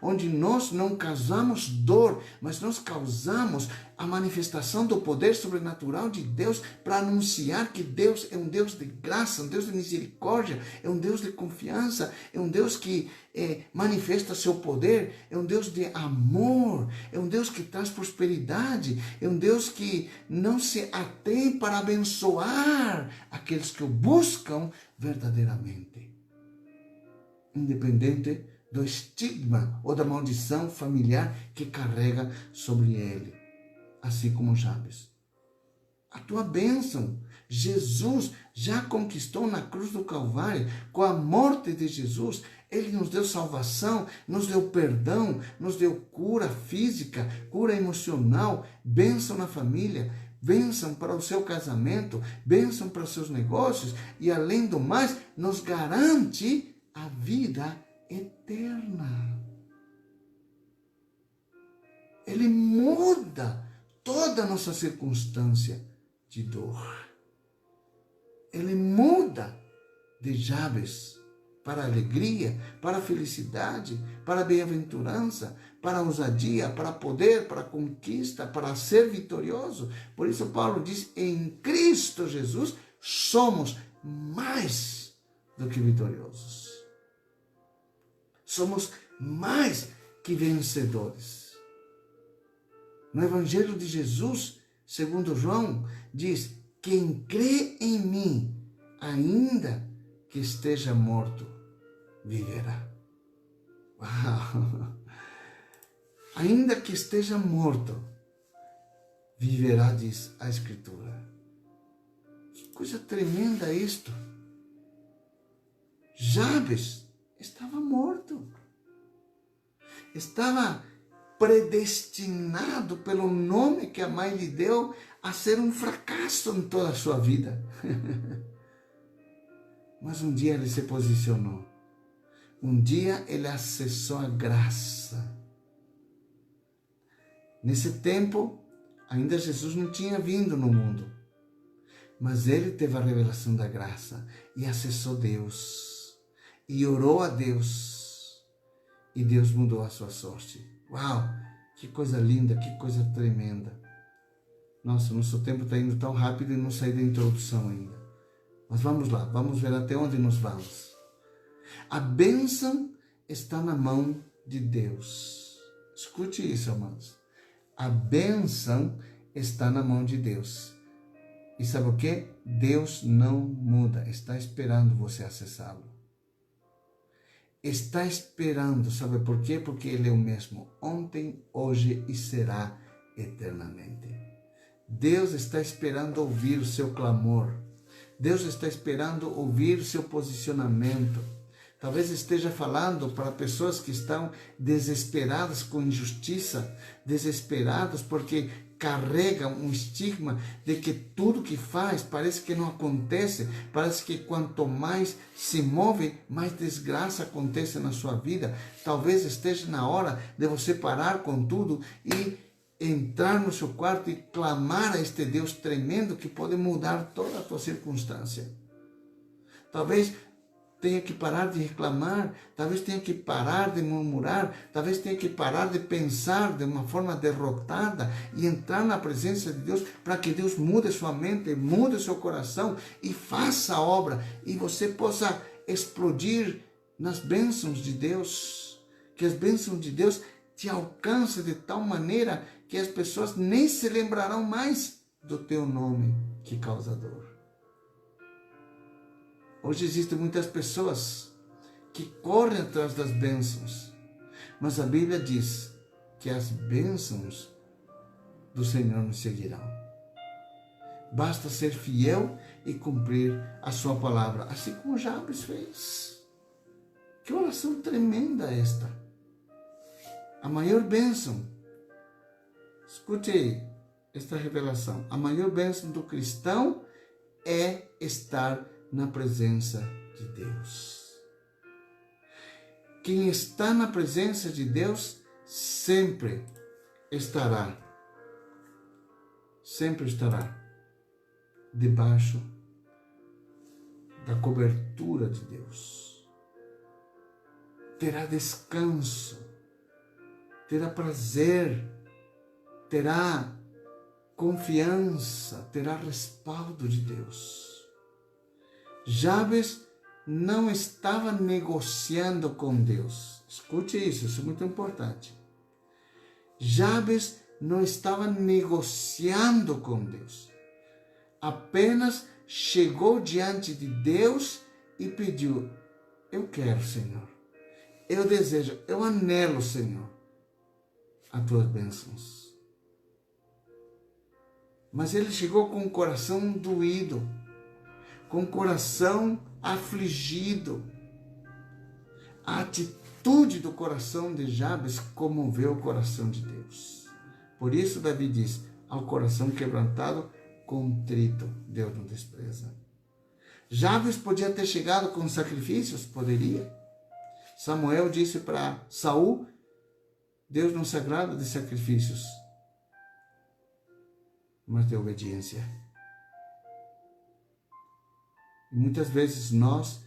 onde nós não causamos dor, mas nós causamos a manifestação do poder sobrenatural de Deus para anunciar que Deus é um Deus de graça, um Deus de misericórdia, é um Deus de confiança, é um Deus que manifesta seu poder, é um Deus de amor, é um Deus que traz prosperidade, é um Deus que não se atém para abençoar aqueles que o buscam verdadeiramente. Independente do estigma ou da maldição familiar que carrega sobre ele, assim como Jabes. A tua bênção, Jesus já conquistou na cruz do Calvário. Com a morte de Jesus, ele nos deu salvação, nos deu perdão, nos deu cura física, cura emocional, bênção na família, bênção para o seu casamento, bênção para os seus negócios e, além do mais, nos garante a vida eterna. Ele muda toda a nossa circunstância de dor. Ele muda de Jabes para a alegria, para a felicidade, para a bem-aventurança, para a ousadia, para poder, para a conquista, para ser vitorioso. Por isso Paulo diz, em Cristo Jesus somos mais do que vitoriosos. Somos mais que vencedores. No Evangelho de Jesus, segundo João, diz, quem crê em mim, ainda que esteja morto, viverá. Uau! Ainda que esteja morto, viverá, diz a Escritura. Que coisa tremenda isto. Jabes estava morto. Estava predestinado pelo nome que a mãe lhe deu a ser um fracasso em toda a sua vida. Mas um dia ele se posicionou. Um dia ele acessou a graça. Nesse tempo, ainda Jesus não tinha vindo no mundo. Mas ele teve a revelação da graça e acessou Deus. E orou a Deus. E Deus mudou a sua sorte. Uau! Que coisa linda, que coisa tremenda. Nossa, nosso tempo está indo tão rápido e não saí da introdução ainda. Mas vamos lá, vamos ver até onde nós vamos. A bênção está na mão de Deus. Escute isso, amados. A bênção está na mão de Deus. E sabe o que? Deus não muda, está esperando você acessá-lo. Está esperando, sabe por quê? Porque Ele é o mesmo, ontem, hoje e será eternamente. Deus está esperando ouvir o seu clamor. Deus está esperando ouvir o seu posicionamento. Talvez esteja falando para pessoas que estão desesperadas com injustiça, desesperadas porque carregam um estigma de que tudo que faz parece que não acontece, parece que quanto mais se move, mais desgraça acontece na sua vida. Talvez esteja na hora de você parar com tudo e entrar no seu quarto e clamar a este Deus tremendo que pode mudar toda a tua circunstância. Talvez tenha que parar de reclamar, talvez tenha que parar de murmurar, talvez tenha que parar de pensar de uma forma derrotada e entrar na presença de Deus para que Deus mude sua mente, mude seu coração e faça a obra e você possa explodir nas bênçãos de Deus, que as bênçãos de Deus te alcancem de tal maneira que as pessoas nem se lembrarão mais do teu nome que causa dor. Hoje existem muitas pessoas que correm atrás das bênçãos, mas a Bíblia diz que as bênçãos do Senhor nos seguirão. Basta ser fiel e cumprir a sua palavra, assim como Jabes fez. Que oração tremenda esta! A maior bênção, escute esta revelação, a maior bênção do cristão é estar na presença de Deus. Quem está na presença de Deus sempre estará debaixo da cobertura de Deus. Terá descanso, terá prazer, terá confiança, terá respaldo de Deus. Jabes não estava negociando com Deus. Escute isso, isso é muito importante. Jabes não estava negociando com Deus. Apenas chegou diante de Deus e pediu: eu quero, Senhor. Eu desejo, eu anelo, Senhor, as tuas bênçãos. Mas ele chegou com o coração doído, com o coração afligido. A atitude do coração de Jabes comoveu o coração de Deus. Por isso Davi diz: ao coração quebrantado, contrito, Deus não despreza. Jabes podia ter chegado com sacrifícios? Poderia. Samuel disse para Saul: Deus não se agrada de sacrifícios, mas de obediência. E muitas vezes nós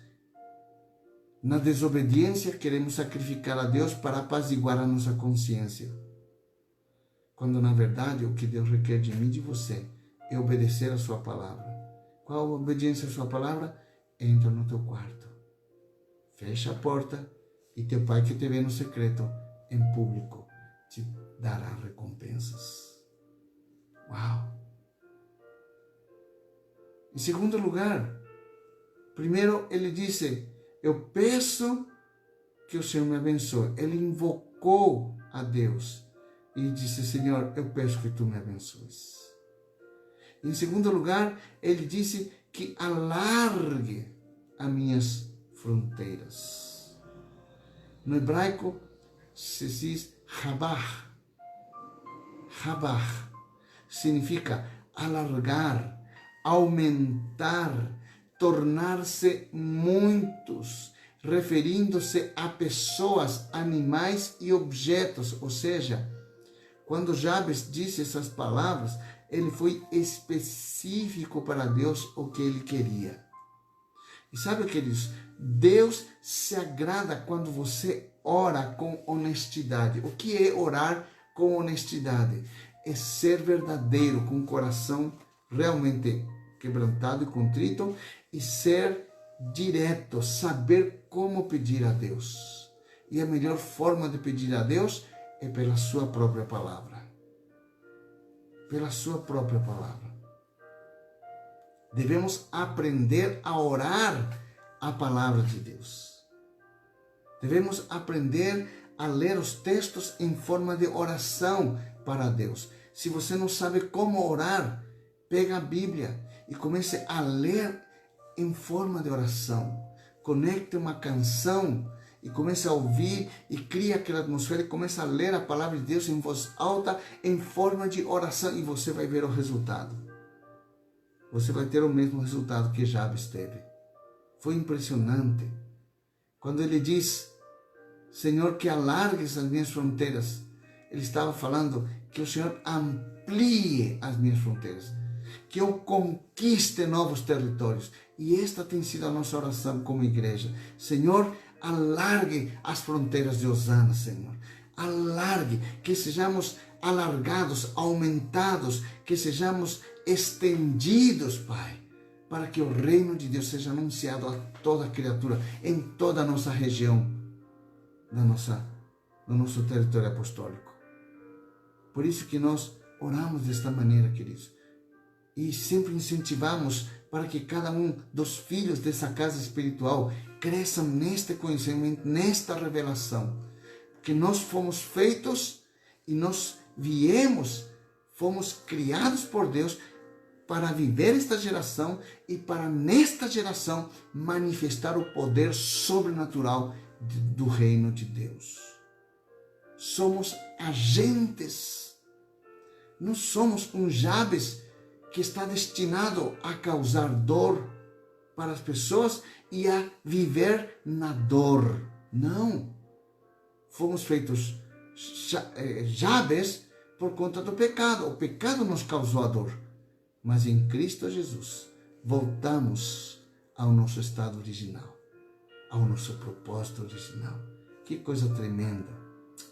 Na desobediência, queremos sacrificar a Deus para apaziguar a nossa consciência. Quando, na verdade, o que Deus requer de mim e de você é obedecer a sua palavra. Qual a obediência à sua palavra? Entra no teu quarto, fecha a porta e teu Pai que te vê no secreto, em público, te dará recompensas. Uau! Em segundo lugar, primeiro ele disse, eu peço que o Senhor me abençoe. Ele invocou a Deus e disse, Senhor, eu peço que tu me abençoes. Em segundo lugar, ele disse que alargue as minhas fronteiras. No hebraico se diz rabar. Rabar significa alargar, aumentar, tornar-se muitos, referindo-se a pessoas, animais e objetos. Ou seja, quando Jabes disse essas palavras, ele foi específico para Deus o que ele queria. E sabe, queridos, Deus se agrada quando você ora com honestidade. O que é orar com honestidade? É ser verdadeiro, com o coração realmente quebrantado e contrito, e ser direto, saber como pedir a Deus. E a melhor forma de pedir a Deus é pela sua própria palavra. Pela sua própria palavra. Devemos aprender a orar a palavra de Deus. Devemos aprender a ler os textos em forma de oração para Deus. Se você não sabe como orar, pega a Bíblia e comece a ler em forma de oração. Conecte uma canção e comece a ouvir e cria aquela atmosfera e comece a ler a palavra de Deus em voz alta, em forma de oração, e você vai ver o resultado. Você vai ter o mesmo resultado que Jabes teve. Foi impressionante. Quando ele diz, Senhor, que alargues as minhas fronteiras, ele estava falando que o Senhor amplie as minhas fronteiras, que eu conquiste novos territórios. E esta tem sido a nossa oração como igreja. Senhor, alargue as fronteiras de Osana, Senhor. Alargue, que sejamos alargados, aumentados, que sejamos estendidos, Pai, para que o reino de Deus seja anunciado a toda criatura, em toda a nossa região, do nosso território apostólico. Por isso que nós oramos desta maneira, queridos, e sempre incentivamos para que cada um dos filhos dessa casa espiritual cresçam neste conhecimento, nesta revelação, que nós fomos feitos e nós fomos criados por Deus para viver esta geração e para nesta geração manifestar o poder sobrenatural do reino de Deus. Somos agentes, não somos um Jabes que está destinado a causar dor para as pessoas e a viver na dor. Não. Fomos feitos Jabes por conta do pecado. O pecado nos causou a dor. Mas em Cristo Jesus, voltamos ao nosso estado original, ao nosso propósito original. Que coisa tremenda.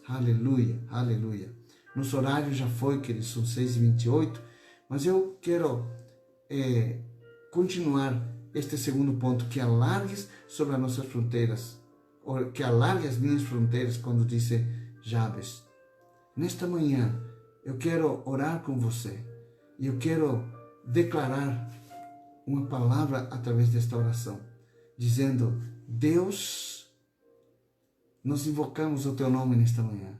Aleluia, aleluia. Nosso horário já foi, queridos, são 6h28, mas eu quero continuar este segundo ponto, que alargues sobre as nossas fronteiras, ou que alargue as minhas fronteiras, quando disse Jabes. Nesta manhã, eu quero orar com você, e eu quero declarar uma palavra através desta oração, dizendo, Deus, nós invocamos o Teu nome nesta manhã.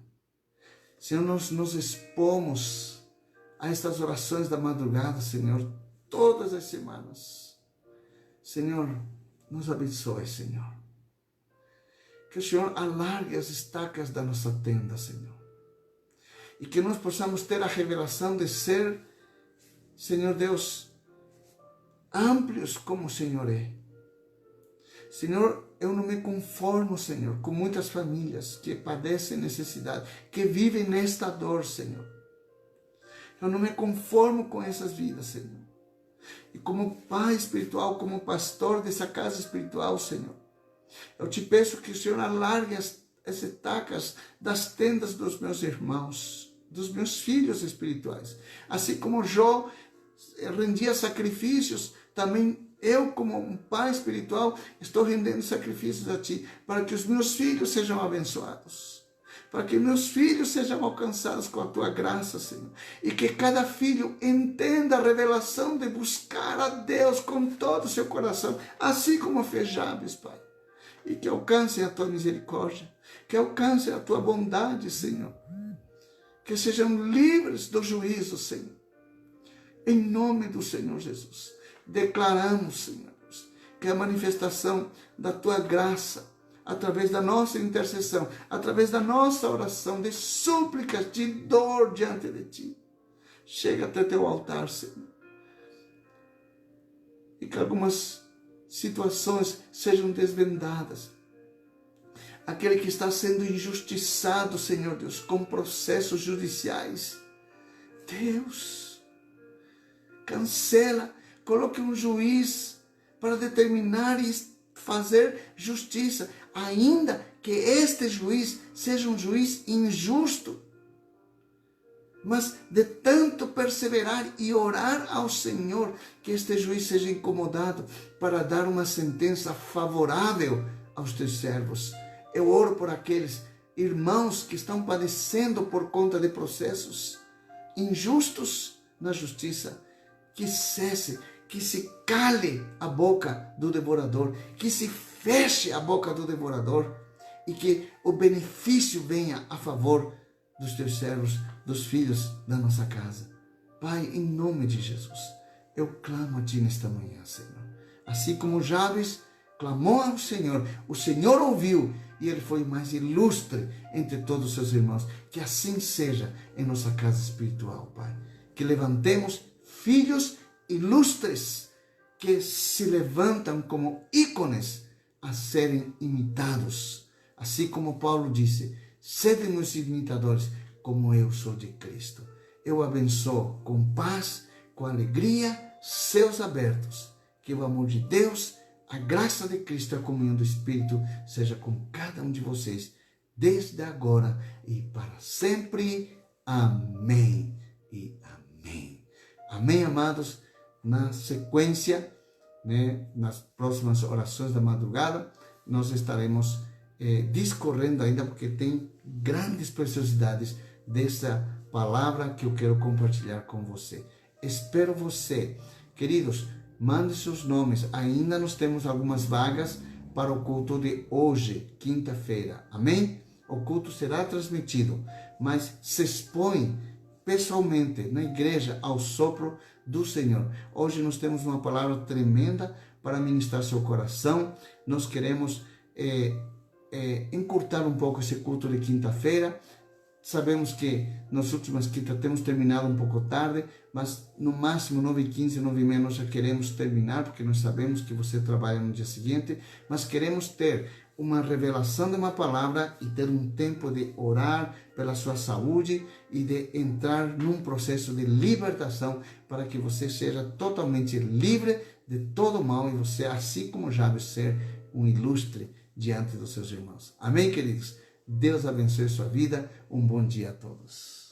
Senhor, nós nos expomos a estas orações da madrugada, Senhor, todas as semanas. Senhor, nos abençoe, Senhor. Que o Senhor alargue as estacas da nossa tenda, Senhor. E que nós possamos ter a revelação de ser, Senhor Deus, amplios como o Senhor é. Senhor, eu não me conformo, Senhor, com muitas famílias que padecem necessidade, que vivem nesta dor, Senhor. Eu não me conformo com essas vidas, Senhor. E como pai espiritual, como pastor dessa casa espiritual, Senhor, Eu te peço que o Senhor alargue as estacas das tendas dos meus irmãos, dos meus filhos espirituais. Assim como Jó rendia sacrifícios, também eu, como um pai espiritual, estou rendendo sacrifícios a ti, para que os meus filhos sejam abençoados, para que meus filhos sejam alcançados com a tua graça, Senhor, e que cada filho entenda a revelação de buscar a Deus com todo o seu coração, assim como fez Jabes, Pai, e que alcancem a tua misericórdia, que alcancem a tua bondade, Senhor, que sejam livres do juízo, Senhor, em nome do Senhor Jesus. Declaramos, Senhor, que a manifestação da tua graça, através da nossa intercessão, através da nossa oração, de súplicas, de dor diante de ti, chega até teu altar, Senhor. E que algumas situações sejam desvendadas. Aquele que está sendo injustiçado, Senhor Deus, com processos judiciais, Deus, cancela, coloque um juiz para determinar e fazer justiça, ainda que este juiz seja um juiz injusto, mas de tanto perseverar e orar ao Senhor, que este juiz seja incomodado para dar uma sentença favorável aos teus servos. Eu oro por aqueles irmãos que estão padecendo por conta de processos injustos na justiça, que cesse, que se cale a boca do devorador, que se feche a boca do devorador e que o benefício venha a favor dos teus servos, dos filhos da nossa casa. Pai, em nome de Jesus, eu clamo a ti nesta manhã, Senhor. Assim como Jabes clamou ao Senhor, o Senhor ouviu e ele foi mais ilustre entre todos os seus irmãos. Que assim seja em nossa casa espiritual, Pai. Que levantemos filhos ilustres que se levantam como ícones a serem imitados. Assim como Paulo disse, sede meus imitadores, como eu sou de Cristo. Eu abençoo com paz, com alegria, céus abertos. Que o amor de Deus, a graça de Cristo e a comunhão do Espírito seja com cada um de vocês, desde agora e para sempre. Amém e amém. Amém, amados. Na sequência, nas próximas orações da madrugada, nós estaremos discorrendo ainda, porque tem grandes preciosidades dessa palavra que eu quero compartilhar com você. Espero você, queridos, mande seus nomes. Ainda nós temos algumas vagas para o culto de hoje, quinta-feira. Amém? O culto será transmitido, mas se expõe pessoalmente na igreja ao sopro do Senhor. Hoje nós temos uma palavra tremenda para ministrar seu coração. Nós queremos encurtar um pouco esse culto de quinta-feira. Sabemos que nas últimas quintas temos terminado um pouco tarde, mas no máximo 9h15, 9h30 nós já queremos terminar, porque nós sabemos que você trabalha no dia seguinte, mas queremos ter uma revelação de uma palavra e ter um tempo de orar pela sua saúde e de entrar num processo de libertação para que você seja totalmente livre de todo mal e você, assim como Jabes, ser um ilustre diante dos seus irmãos. Amém, queridos? Deus abençoe sua vida. Um bom dia a todos.